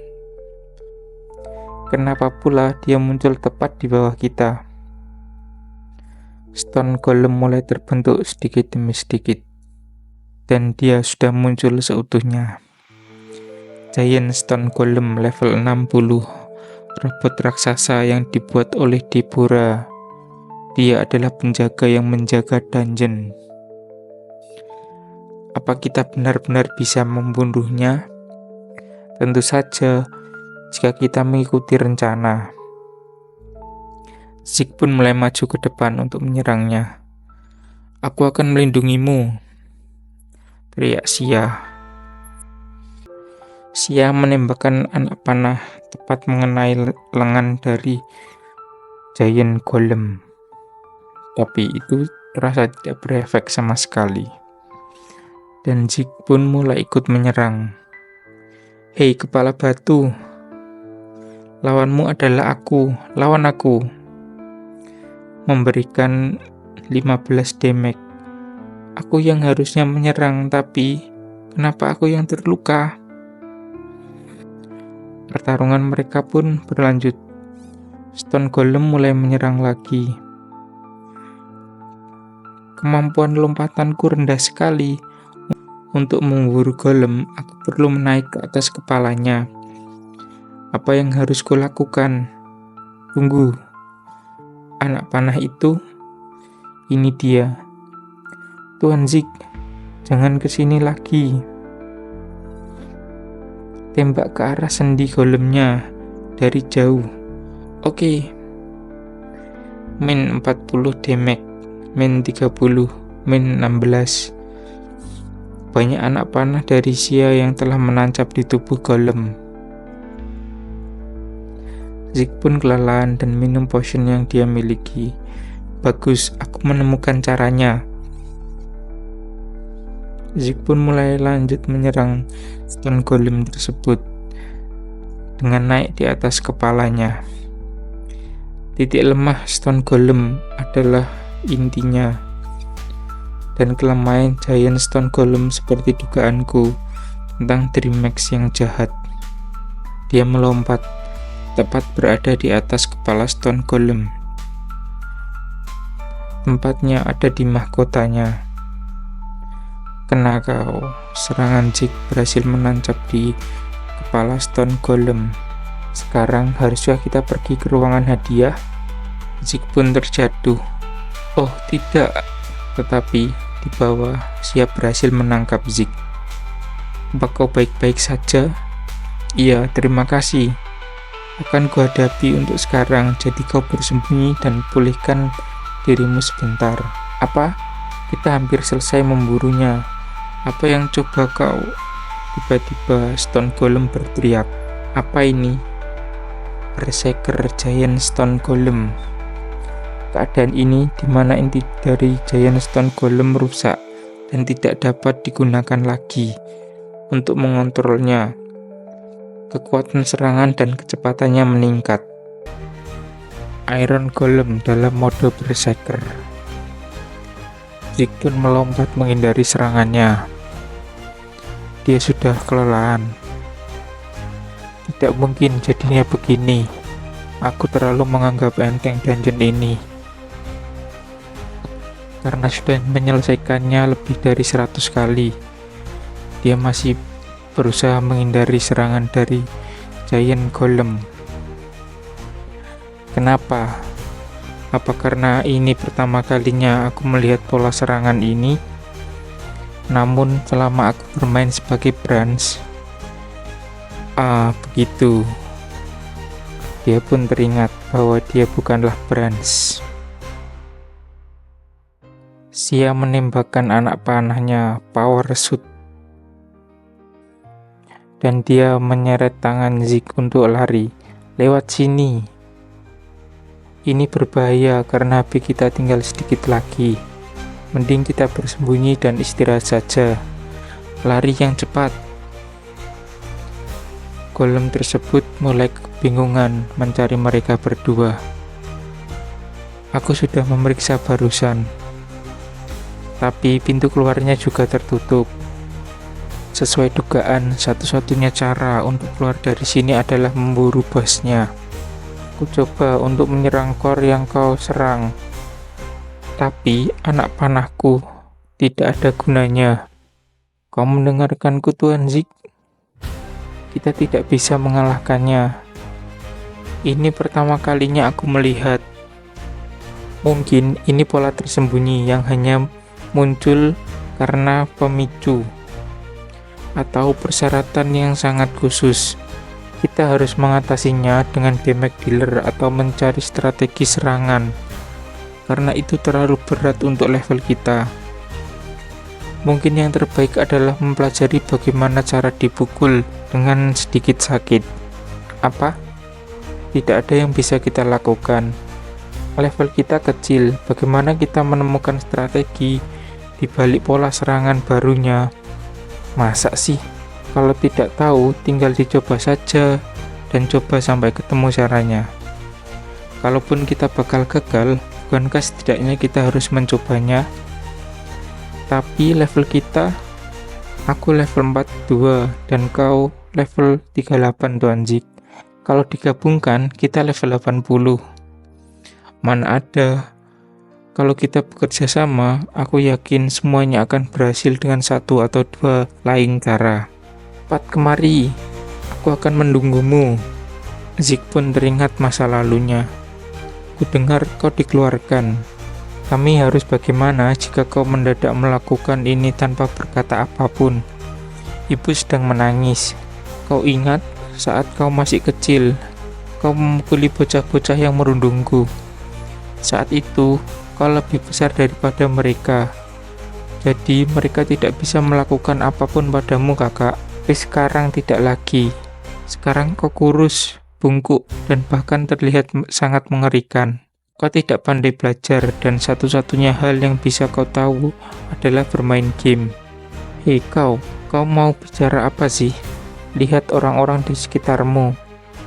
Kenapa pula dia muncul tepat di bawah kita? Stone Golem mulai terbentuk sedikit demi sedikit. Dan dia sudah muncul seutuhnya. Giant Stone Golem level 60. Robot raksasa yang dibuat oleh Deborah. Dia adalah penjaga yang menjaga dungeon. Apa kita benar-benar bisa membunuhnya? Tentu saja, jika kita mengikuti rencana. Zeke pun mulai maju ke depan untuk menyerangnya. Aku akan melindungimu, teriak Xia. Xia menembakkan anak panah tepat mengenai lengan dari Giant Golem. Tapi itu terasa tidak berefek sama sekali. Dan Zeke pun mulai ikut menyerang. Hei kepala batu, lawanmu adalah aku, lawan aku. Memberikan 15 damage. Aku yang harusnya menyerang, tapi kenapa aku yang terluka? Pertarungan mereka pun berlanjut. Stone Golem mulai menyerang lagi. Kemampuan lompatanku rendah sekali. Untuk memburu golem, aku perlu menaik ke atas kepalanya. Apa yang harus kulakukan? Tunggu. Anak panah itu, ini dia. Tuan Zeke, jangan kesini lagi. Tembak ke arah sendi golemnya dari jauh. Oke. Min 40 damage, min 30, min 16. Banyak anak panah dari Xia yang telah menancap di tubuh golem. Zeke pun kelelahan dan minum potion yang dia miliki. Bagus, aku menemukan caranya. Zeke pun mulai lanjut menyerang Stone Golem tersebut dengan naik di atas kepalanya. Titik lemah Stone Golem adalah intinya, dan kelemahan Giant Stone Golem seperti dugaanku tentang Dreammax yang jahat. Dia melompat, tepat berada di atas kepala Stone Golem. Tempatnya ada di mahkotanya. Kena kau, serangan Zeke berhasil menancap di kepala Stone Golem. Sekarang haruskah kita pergi ke ruangan hadiah? Zeke pun terjatuh. Oh tidak, tetapi di bawah Xia berhasil menangkap Zeke. Apa kau baik-baik saja? Iya, terima kasih. Akan kuhadapi untuk sekarang, jadi kau bersembunyi dan pulihkan dirimu sebentar. Apa? Kita hampir selesai memburunya. Apa yang coba kau? Tiba-tiba Stone Golem berteriak. Apa ini? Berserker Giant Stone Golem. Keadaan ini di mana inti dari Giant Stone Golem rusak dan tidak dapat digunakan lagi untuk mengontrolnya. Kekuatan serangan dan kecepatannya meningkat. Iron Golem dalam mode Berserker. Zeke pun melompat menghindari serangannya. Dia sudah kelelahan. Tidak mungkin jadinya begini. Aku terlalu menganggap enteng dungeon ini. Karena sudah menyelesaikannya lebih dari 100 kali. Dia masih berusaha menghindari serangan dari Giant Golem. Kenapa? Apa karena ini pertama kalinya aku melihat pola serangan ini? Namun selama aku bermain sebagai Branch, begitu. Dia pun teringat bahwa dia bukanlah Branch. Xia menembakkan anak panahnya Power Shoot, dan dia menyeret tangan Zeke untuk lari. Lewat sini. Ini berbahaya karena HP kita tinggal sedikit lagi. Mending kita bersembunyi dan istirahat saja. Lari yang cepat. Golem tersebut mulai kebingungan mencari mereka berdua. Aku sudah memeriksa barusan, tapi pintu keluarnya juga tertutup. Sesuai dugaan, satu-satunya cara untuk keluar dari sini adalah memburu bosnya. Aku coba untuk menyerang core yang kau serang, tapi anak panahku tidak ada gunanya. Kau mendengarkanku, Tuan Zeke? Kita tidak bisa mengalahkannya. Ini pertama kalinya aku melihat. Mungkin ini pola tersembunyi yang hanya muncul karena pemicu atau persyaratan yang sangat khusus. Kita harus mengatasinya dengan damage dealer atau mencari strategi serangan, karena itu terlalu berat untuk level kita. Mungkin yang terbaik adalah mempelajari bagaimana cara dipukul dengan sedikit sakit. Apa? Tidak ada yang bisa kita lakukan. Level kita kecil, bagaimana kita menemukan strategi di balik pola serangan barunya? Masa sih? Kalau tidak tahu, tinggal dicoba saja dan coba sampai ketemu caranya. Kalaupun kita bakal gagal, bukankah setidaknya kita harus mencobanya? Tapi level kita, aku level 42 dan kau level 38 Tuan Zik. Kalau digabungkan, kita level 80. Mana ada. Kalau kita bekerja sama, aku yakin semuanya akan berhasil dengan satu atau dua lain cara. Cepat kemari, aku akan menunggumu. Zik pun teringat masa lalunya. Kudengar kau dikeluarkan. Kami harus bagaimana jika kau mendadak melakukan ini tanpa berkata apapun? Ibu sedang menangis. Kau ingat saat kau masih kecil, kau memukuli bocah-bocah yang merundungku. Saat itu, kau lebih besar daripada mereka. Jadi mereka tidak bisa melakukan apapun padamu, kakak. Tapi sekarang tidak lagi. Sekarang kau kurus, bungkuk, dan bahkan terlihat sangat mengerikan. Kau tidak pandai belajar, dan satu-satunya hal yang bisa kau tahu adalah bermain game. Hei kau mau bicara apa sih? Lihat orang-orang di sekitarmu.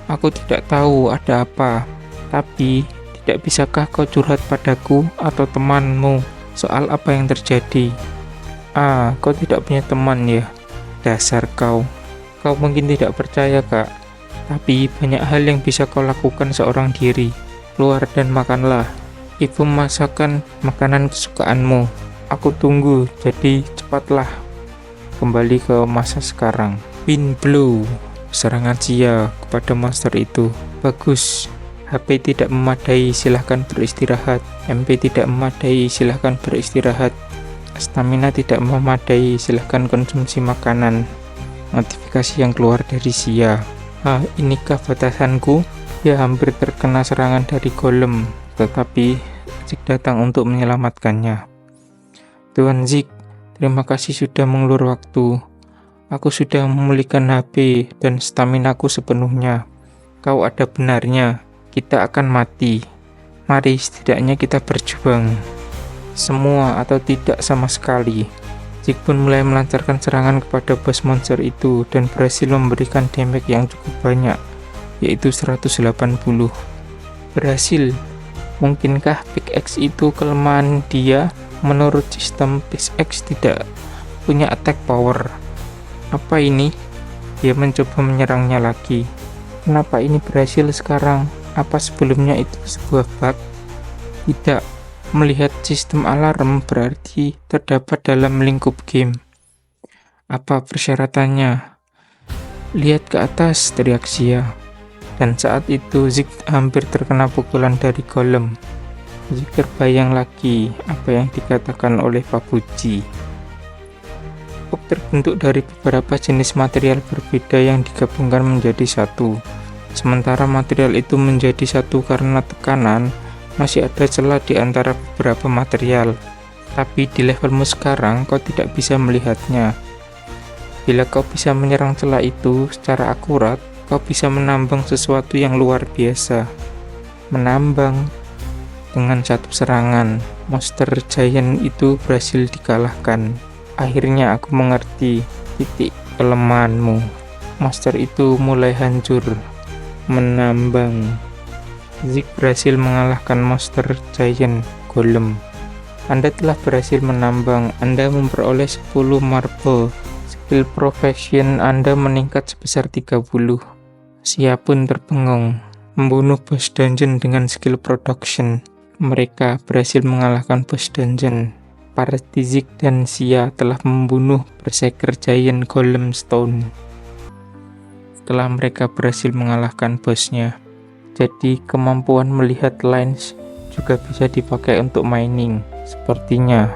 Aku tidak tahu ada apa, tapi tidak bisakah kau curhat padaku atau temanmu soal apa yang terjadi? Kau tidak punya teman ya? Dasar kau mungkin tidak percaya, kak. Tapi banyak hal yang bisa kau lakukan seorang diri. Keluar dan makanlah. Ibu masakan makanan kesukaanmu. Aku tunggu, jadi cepatlah. Kembali ke masa sekarang. Wind blow. Serangan Sia kepada monster itu. Bagus. HP tidak memadai, silahkan beristirahat. MP tidak memadai, silahkan beristirahat. Stamina tidak memadai, silahkan konsumsi makanan. Notifikasi yang keluar dari Sia. Inikah batasanku? Dia hampir terkena serangan dari golem, tetapi Zik datang untuk menyelamatkannya. Tuan Zik, terima kasih sudah mengulur waktu. Aku sudah memulihkan HP dan staminaku sepenuhnya. Kau ada benarnya, kita akan mati. Mari setidaknya kita berjuang. Semua atau tidak sama sekali. Zik pun mulai melancarkan serangan kepada bos monster itu dan berhasil memberikan damage yang cukup banyak, yaitu 180. Berhasil. Mungkinkah pickaxe itu kelemahan dia? Menurut sistem, pickaxe tidak punya attack power. Apa ini? Dia mencoba menyerangnya lagi. Kenapa ini berhasil sekarang? Apa sebelumnya itu sebuah bug? Tidak. Melihat sistem alarm berarti terdapat dalam lingkup game. Apa persyaratannya? Lihat ke atas, teriak Sia. Dan saat itu Zik hampir terkena pukulan dari golem. Zik terbayang lagi apa yang dikatakan oleh Pak Puji. Cup terbentuk dari beberapa jenis material berbeda yang digabungkan menjadi satu. Sementara material itu menjadi satu karena tekanan, masih ada celah di antara beberapa material. Tapi di levelmu sekarang, kau tidak bisa melihatnya. Bila kau bisa menyerang celah itu secara akurat, kau bisa menambang sesuatu yang luar biasa. Menambang. Dengan satu serangan, monster giant itu berhasil dikalahkan. Akhirnya aku mengerti titik kelemahanmu. Monster itu mulai hancur. Menambang. Zik berhasil mengalahkan monster giant golem. Anda telah berhasil menambang. Anda memperoleh 10 marble. Skill profession Anda meningkat sebesar 30. Sia pun terbengung. Membunuh boss dungeon dengan skill production. Mereka berhasil mengalahkan boss dungeon. Party Zik dan Sia telah membunuh berserker giant golem stone. Setelah mereka berhasil mengalahkan bosnya. Jadi kemampuan melihat lines juga bisa dipakai untuk mining. Sepertinya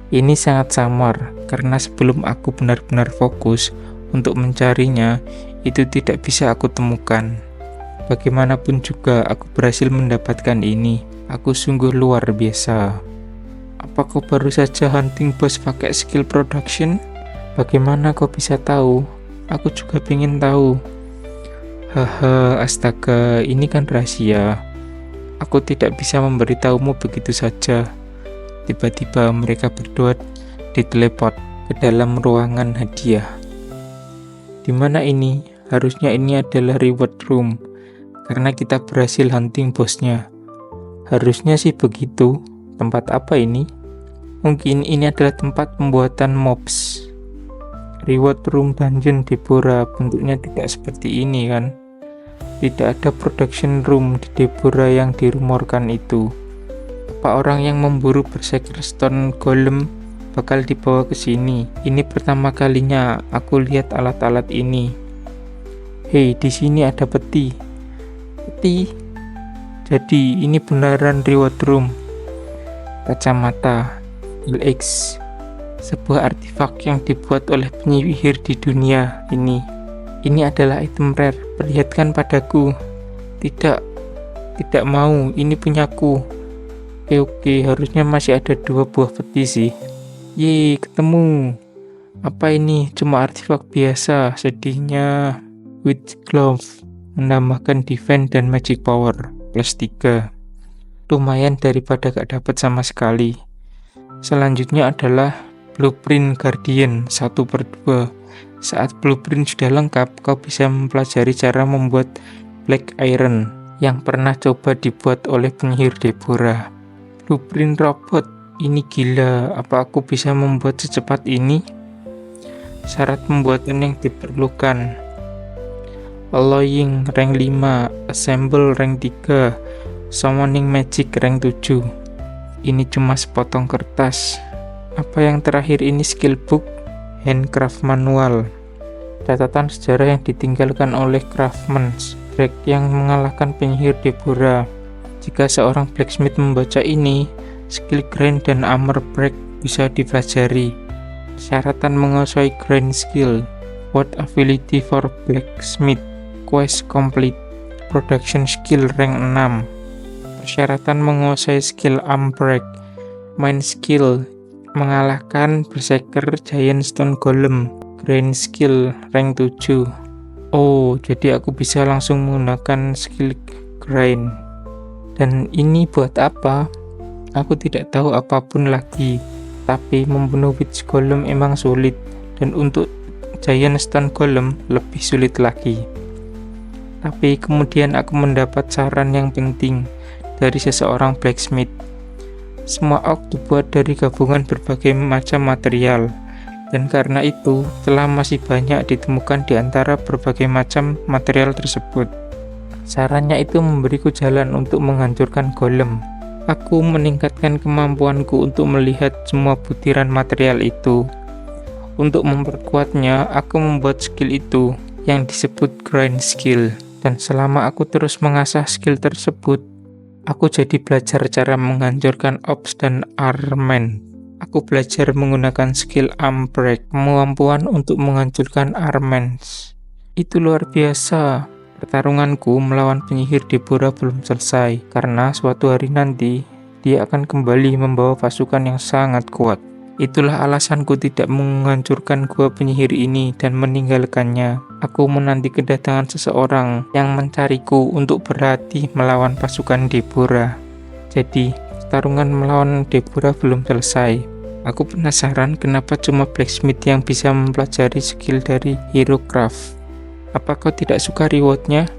Ini sangat samar, karena sebelum aku benar-benar fokus untuk mencarinya, itu tidak bisa aku temukan. Bagaimanapun juga, aku berhasil mendapatkan ini. Aku sungguh luar biasa. Apa kau baru saja hunting boss pakai skill production? Bagaimana kau bisa tahu? Aku juga pengen tahu. Haha, astaga, ini kan rahasia. Aku tidak bisa memberitahumu begitu saja. Tiba-tiba mereka berdua diteleport ke dalam ruangan hadiah. Di mana ini? Harusnya ini adalah reward room, karena kita berhasil hunting bosnya. Harusnya sih begitu. Tempat apa ini? Mungkin ini adalah tempat pembuatan mobs. Reward room dungeon Deborah, bentuknya tidak seperti ini kan? Tidak ada production room di Deborah yang dirumorkan itu. Apa orang yang memburu Berserker Stone Golem bakal dibawa ke sini? Ini pertama kalinya aku lihat alat-alat ini. Hei, di sini ada peti. Peti. Jadi ini beneran reward room. Kacamata LX, sebuah artefak yang dibuat oleh penyihir di dunia ini. Ini adalah item rare. Perlihatkan padaku. Tidak mau. Ini punyaku. Oke, harusnya masih ada 2 buah peti sih. Yeay, ketemu. Apa ini? Cuma artefak biasa. Sedihnya. Witch Glove menambahkan defense dan magic power +3. Lumayan daripada gak dapat sama sekali. Selanjutnya adalah Blueprint Guardian 1/2. Saat blueprint sudah lengkap, kau bisa mempelajari cara membuat Black Iron yang pernah coba dibuat oleh penyihir Deborah. Blueprint robot, ini gila. Apa aku bisa membuat secepat ini? Syarat pembuatan yang diperlukan: Alloying rank 5, Assemble rank 3, Summoning Magic rank 7. Ini cuma sepotong kertas. Apa yang terakhir ini? Skill book, Handcraft manual, catatan sejarah yang ditinggalkan oleh Craftsman Drake yang mengalahkan penyihir Deborah. Jika seorang blacksmith membaca ini, skill grind dan armor break bisa dipelajari. Persyaratan menguasai grind skill, what ability for blacksmith, quest complete, production skill rank 6. Persyaratan menguasai skill arm break, main skill, mengalahkan Berserker Giant Stone Golem, grind skill rank 7. Oh, jadi aku bisa langsung menggunakan skill grind. Dan ini buat apa? Aku tidak tahu apapun lagi. Tapi membunuh Witch Golem emang sulit, dan untuk Giant Stone Golem lebih sulit lagi. Tapi kemudian aku mendapat saran yang penting dari seseorang blacksmith. Semua orc dibuat dari gabungan berbagai macam material, dan karena itu telah masih banyak ditemukan di antara berbagai macam material tersebut. Sarannya itu memberiku jalan untuk menghancurkan golem. Aku meningkatkan kemampuanku untuk melihat semua butiran material itu. Untuk memperkuatnya, aku membuat skill itu yang disebut grind skill. Dan selama aku terus mengasah skill tersebut, aku jadi belajar cara menghancurkan ops dan armen. Aku belajar menggunakan skill arm break, kemampuan untuk menghancurkan armens. Itu luar biasa. Pertarunganku melawan penyihir Deborah belum selesai, karena suatu hari nanti dia akan kembali membawa pasukan yang sangat kuat. Itulah alasanku tidak menghancurkan gua penyihir ini dan meninggalkannya. Aku menanti kedatangan seseorang yang mencariku untuk berlatih melawan pasukan Deborah. Jadi, pertarungan melawan Deborah belum selesai. Aku penasaran kenapa cuma blacksmith yang bisa mempelajari skill dari hero craft. Apa kau tidak suka rewardnya?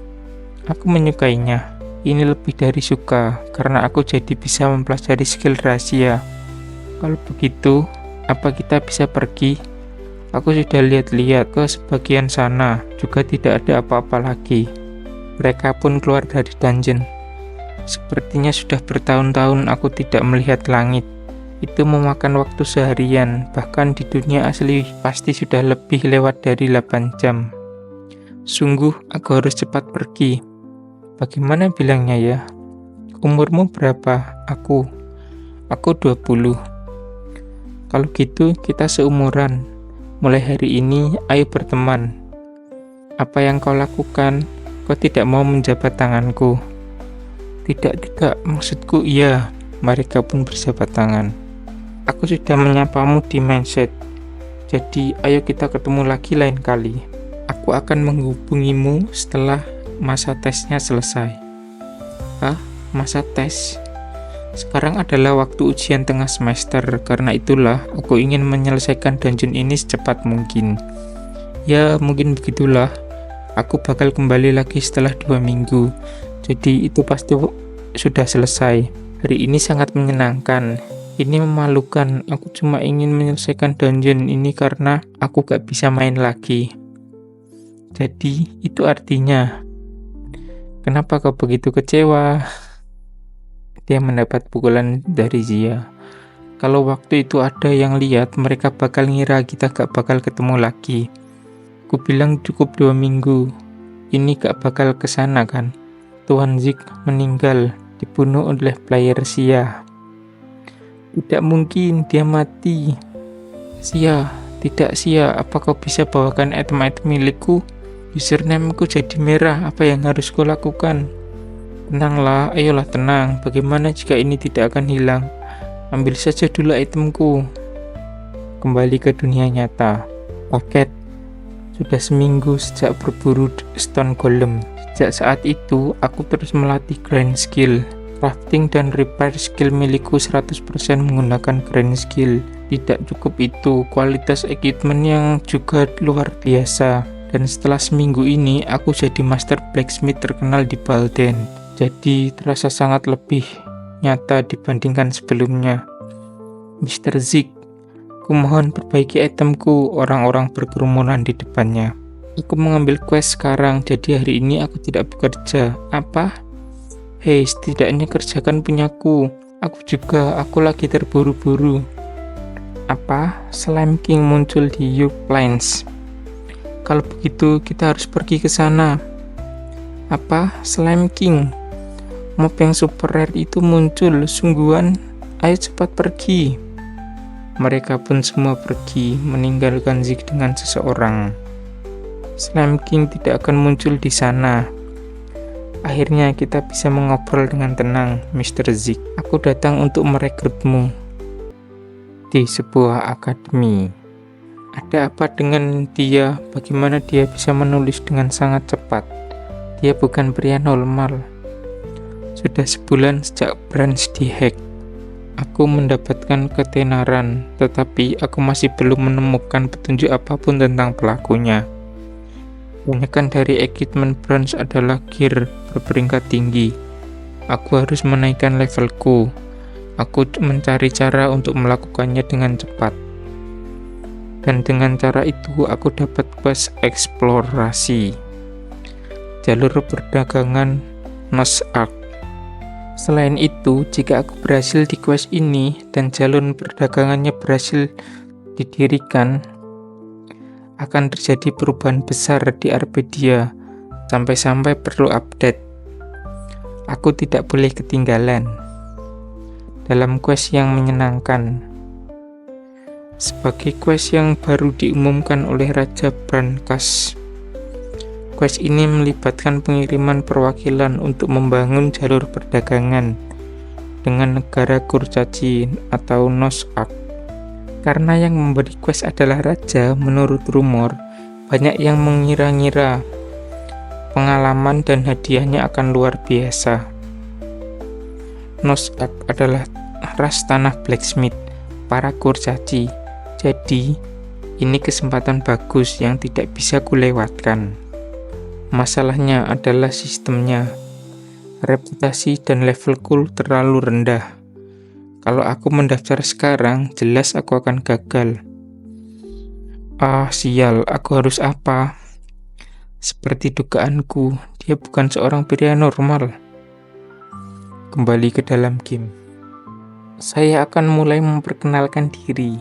Aku menyukainya. Ini lebih dari suka, karena aku jadi bisa mempelajari skill rahasia. Kalau begitu, apa kita bisa pergi? Aku sudah lihat-lihat ke sebagian sana, juga tidak ada apa-apa lagi. Mereka pun keluar dari dungeon. Sepertinya sudah bertahun-tahun aku tidak melihat langit. Itu memakan waktu seharian, bahkan di dunia asli pasti sudah lebih lewat dari 8 jam. Sungguh, aku harus cepat pergi. Bagaimana bilangnya ya? Umurmu berapa? Aku 20. Kalau gitu kita seumuran. Mulai hari ini ayo berteman. Apa yang kau lakukan? Kau tidak mau menjabat tanganku. Tidak, maksudku iya. Mereka pun berjabat tangan. Aku sudah menyapamu di mindset. Jadi ayo kita ketemu lagi lain kali. Aku akan menghubungimu setelah masa tesnya selesai. Masa tes? Sekarang adalah waktu ujian tengah semester. Karena itulah aku ingin menyelesaikan dungeon ini secepat mungkin. Ya mungkin begitulah. Aku bakal kembali lagi setelah 2 minggu. Jadi itu pasti sudah selesai. Hari ini sangat menyenangkan. Ini memalukan. Aku cuma ingin menyelesaikan dungeon ini karena aku gak bisa main lagi. Jadi itu artinya, kenapa kau begitu kecewa? Dia mendapat pukulan dari Zia. Kalau waktu itu ada yang lihat, mereka bakal ngira kita gak bakal ketemu lagi. Ku bilang cukup 2 minggu. Ini gak bakal kesana kan? Tuan Zik meninggal, dibunuh oleh player Zia. Tidak mungkin, dia mati. Zia, tidak Zia, apa kau bisa bawakan item-item milikku? Username-ku jadi merah, apa yang harus ku lakukan? Tenanglah, ayolah tenang. Bagaimana jika ini tidak akan hilang? Ambil saja dulu itemku. Kembali ke dunia nyata. Paket. Sudah seminggu sejak berburu stone golem. Sejak saat itu, aku terus melatih grind skill. Crafting dan repair skill milikku 100% menggunakan grind skill. Tidak cukup itu, kualitas equipment yang juga luar biasa. Dan setelah seminggu ini, aku jadi master blacksmith terkenal di Balden. Jadi terasa sangat lebih nyata dibandingkan sebelumnya. Mr. Zik, kumohon perbaiki itemku, orang-orang berkerumunan di depannya. Aku mengambil quest sekarang, jadi hari ini aku tidak bekerja. Apa? Hei, setidaknya kerjakan punyaku. Aku lagi terburu-buru. Apa? Slime King muncul di Yuk Plains. Kalau begitu, kita harus pergi ke sana. Apa? Slime King? Mob yang super rare itu muncul, sungguhan. Ayo cepat pergi. Mereka pun semua pergi, meninggalkan Zik dengan seseorang. Slime King tidak akan muncul di sana. Akhirnya kita bisa mengobrol dengan tenang, Mr. Zik. Aku datang untuk merekrutmu di sebuah akademi. Ada apa dengan dia? Bagaimana dia bisa menulis dengan sangat cepat? Dia bukan pria normal. Sudah sebulan sejak branch dihack. Aku mendapatkan ketenaran, tetapi aku masih belum menemukan petunjuk apapun tentang pelakunya. Kebanyakan dari equipment branch adalah gear berperingkat tinggi. Aku harus menaikkan levelku. Aku mencari cara untuk melakukannya dengan cepat. Dan dengan cara itu aku dapat quest eksplorasi. Jalur perdagangan Nos Ark. Selain itu, jika aku berhasil di quest ini dan jalur perdagangannya berhasil didirikan, akan terjadi perubahan besar di Arpedia, sampai-sampai perlu update. Aku tidak boleh ketinggalan dalam quest yang menyenangkan. Sebagai quest yang baru diumumkan oleh Raja Brankas, quest ini melibatkan pengiriman perwakilan untuk membangun jalur perdagangan dengan negara kurcaci atau Nos Ark. Karena yang memberi quest adalah raja, menurut rumor, banyak yang mengira-ngira pengalaman dan hadiahnya akan luar biasa. Nos Ark adalah ras tanah blacksmith, para kurcaci. Jadi, ini kesempatan bagus yang tidak bisa kulewatkan. Masalahnya adalah sistemnya. Reputasi dan levelku terlalu rendah. Kalau aku mendaftar sekarang, jelas aku akan gagal. Sial, aku harus apa? Seperti dugaanku, dia bukan seorang pria normal. Kembali ke dalam game. Saya akan mulai memperkenalkan diri.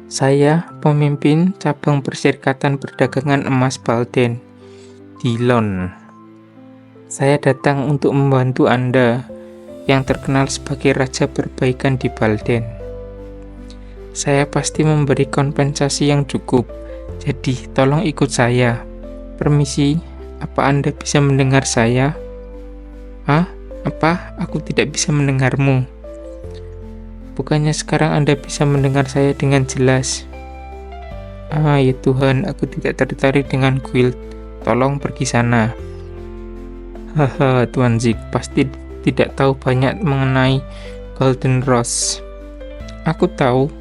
Saya pemimpin cabang Perserikatan Perdagangan Emas Balden, Dillon. Saya datang untuk membantu Anda yang terkenal sebagai Raja Perbaikan di Balden. Saya pasti memberi kompensasi yang cukup. Jadi, tolong ikut saya. Permisi, apa Anda bisa mendengar saya? Hah? Apa? Aku tidak bisa mendengarmu. Bukannya sekarang Anda bisa mendengar saya dengan jelas? Ya Tuhan, aku tidak tertarik dengan guild. Tolong pergi sana. Haha, Tuan Zik pasti tidak tahu banyak mengenai Golden Rose. Aku tahu,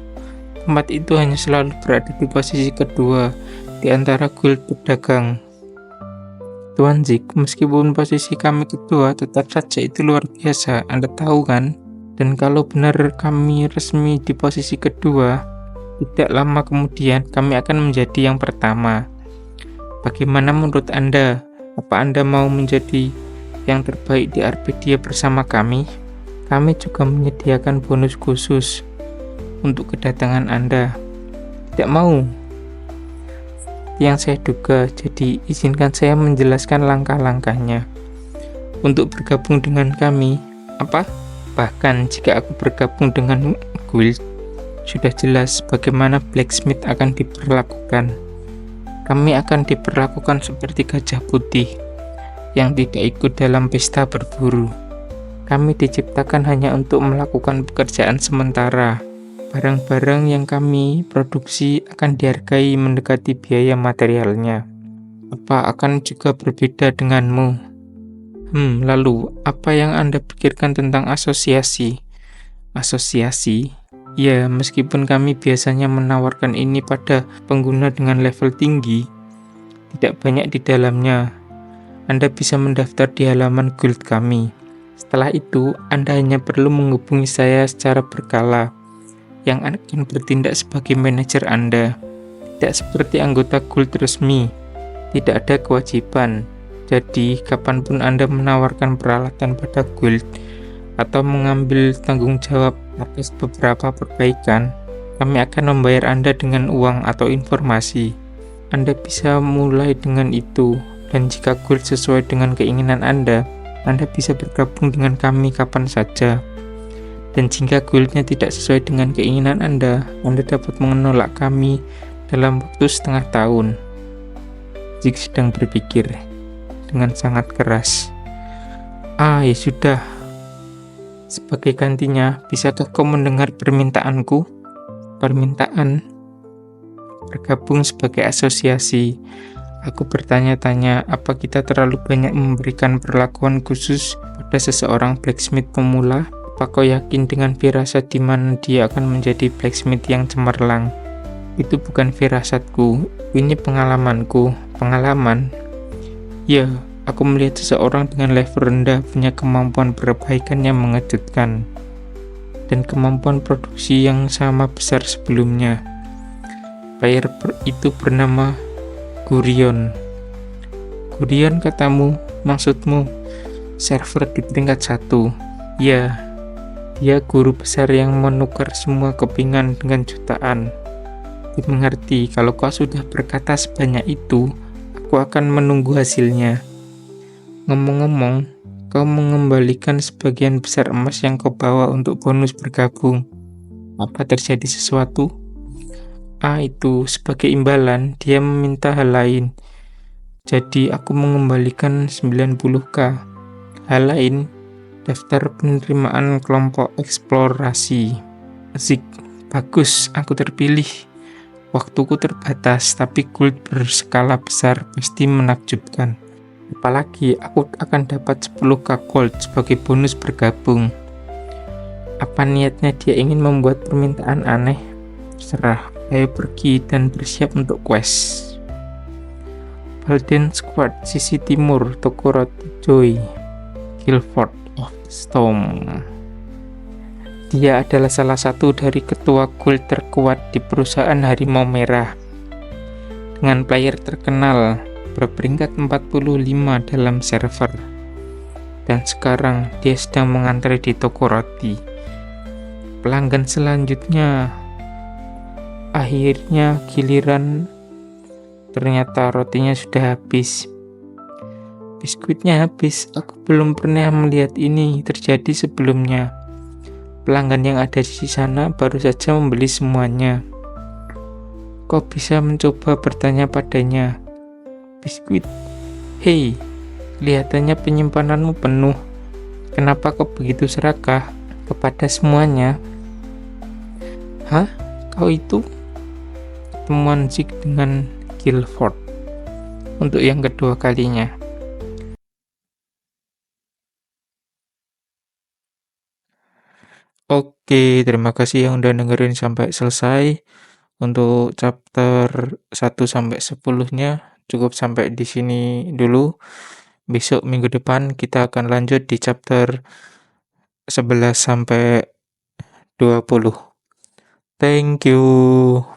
tempat itu hanya selalu berada di posisi kedua di antara guild pedagang. Tuan Zik, meskipun posisi kami kedua, tetap saja itu luar biasa, Anda tahu kan? Dan kalau benar kami resmi di posisi kedua, tidak lama kemudian kami akan menjadi yang pertama. Bagaimana menurut Anda? Apa Anda mau menjadi yang terbaik di Arpedia bersama kami? Kami juga menyediakan bonus khusus untuk kedatangan Anda. Tidak mau? Yang saya duga, jadi izinkan saya menjelaskan langkah-langkahnya. Untuk bergabung dengan kami, apa? Bahkan jika aku bergabung dengan guild, sudah jelas bagaimana blacksmith akan diperlakukan. Kami akan diperlakukan seperti gajah putih yang tidak ikut dalam pesta berburu. Kami diciptakan hanya untuk melakukan pekerjaan sementara. Barang-barang yang kami produksi akan dihargai mendekati biaya materialnya. Apa akan juga berbeda denganmu? Lalu, apa yang Anda pikirkan tentang asosiasi? Asosiasi? Ya, meskipun kami biasanya menawarkan ini pada pengguna dengan level tinggi, tidak banyak di dalamnya. Anda bisa mendaftar di halaman guild kami. Setelah itu, Anda hanya perlu menghubungi saya secara berkala, yang akan bertindak sebagai manajer Anda. Tidak seperti anggota guild resmi, tidak ada kewajiban. Jadi, kapanpun Anda menawarkan peralatan pada guild atau mengambil tanggung jawab atas beberapa perbaikan, kami akan membayar Anda dengan uang atau informasi. Anda bisa mulai dengan itu. Dan jika guild sesuai dengan keinginan Anda bisa bergabung dengan kami kapan saja. Dan jika guildnya tidak sesuai dengan keinginan Anda dapat menolak kami dalam waktu setengah tahun. Zik sedang berpikir dengan sangat keras. Ya sudah. Sebagai gantinya, bisakah kau mendengar permintaanku? Permintaan bergabung sebagai asosiasi. Aku bertanya-tanya, apa kita terlalu banyak memberikan perlakuan khusus pada seseorang blacksmith pemula? Apa kau yakin dengan firasat di mana dia akan menjadi blacksmith yang cemerlang? Itu bukan firasatku, ini pengalamanku. Pengalaman? Ya, aku melihat seseorang dengan level rendah punya kemampuan perbaikan yang mengejutkan dan kemampuan produksi yang sama besar sebelumnya. Player itu bernama Gurion. Gurion katamu, maksudmu server di peringkat 1. Ya, dia guru besar yang menukar semua kepingan dengan jutaan. Dimengerti, kalau kau sudah berkata sebanyak itu, aku akan menunggu hasilnya. Ngomong-ngomong, kau mengembalikan sebagian besar emas yang kau bawa untuk bonus bergabung. Apa terjadi sesuatu? Itu sebagai imbalan dia meminta hal lain. Jadi aku mengembalikan 90k. Hal lain, daftar penerimaan kelompok eksplorasi. Zik, bagus, aku terpilih. Waktuku terbatas, tapi guild berskala besar pasti menakjubkan. Apalagi aku akan dapat 10k gold sebagai bonus bergabung. Apa niatnya dia ingin membuat permintaan aneh? Terserah. Ayo pergi dan bersiap untuk quest. Balden Squad, sisi timur, toko roti Joy, Guildford of the Storm. Dia adalah salah satu dari ketua guild terkuat di perusahaan Harimau Merah. Dengan player terkenal, berperingkat 45 dalam server. Dan sekarang dia sedang mengantre di toko roti. Pelanggan selanjutnya akhirnya giliran, ternyata rotinya sudah habis. Biskuitnya habis, aku belum pernah melihat ini terjadi sebelumnya. Pelanggan yang ada di sana baru saja membeli semuanya. Kau bisa mencoba bertanya padanya, "Biskuit, hei, kelihatannya penyimpananmu penuh. Kenapa kau begitu serakah kepada semuanya?" "Hah? Kau itu?" Temuan Zig dengan Guilford untuk yang kedua kalinya. Oke, terima kasih yang udah dengerin sampai selesai. Untuk chapter 1 sampai 10-nya cukup sampai di sini dulu. Besok minggu depan kita akan lanjut di chapter 11 sampai 20. Thank you.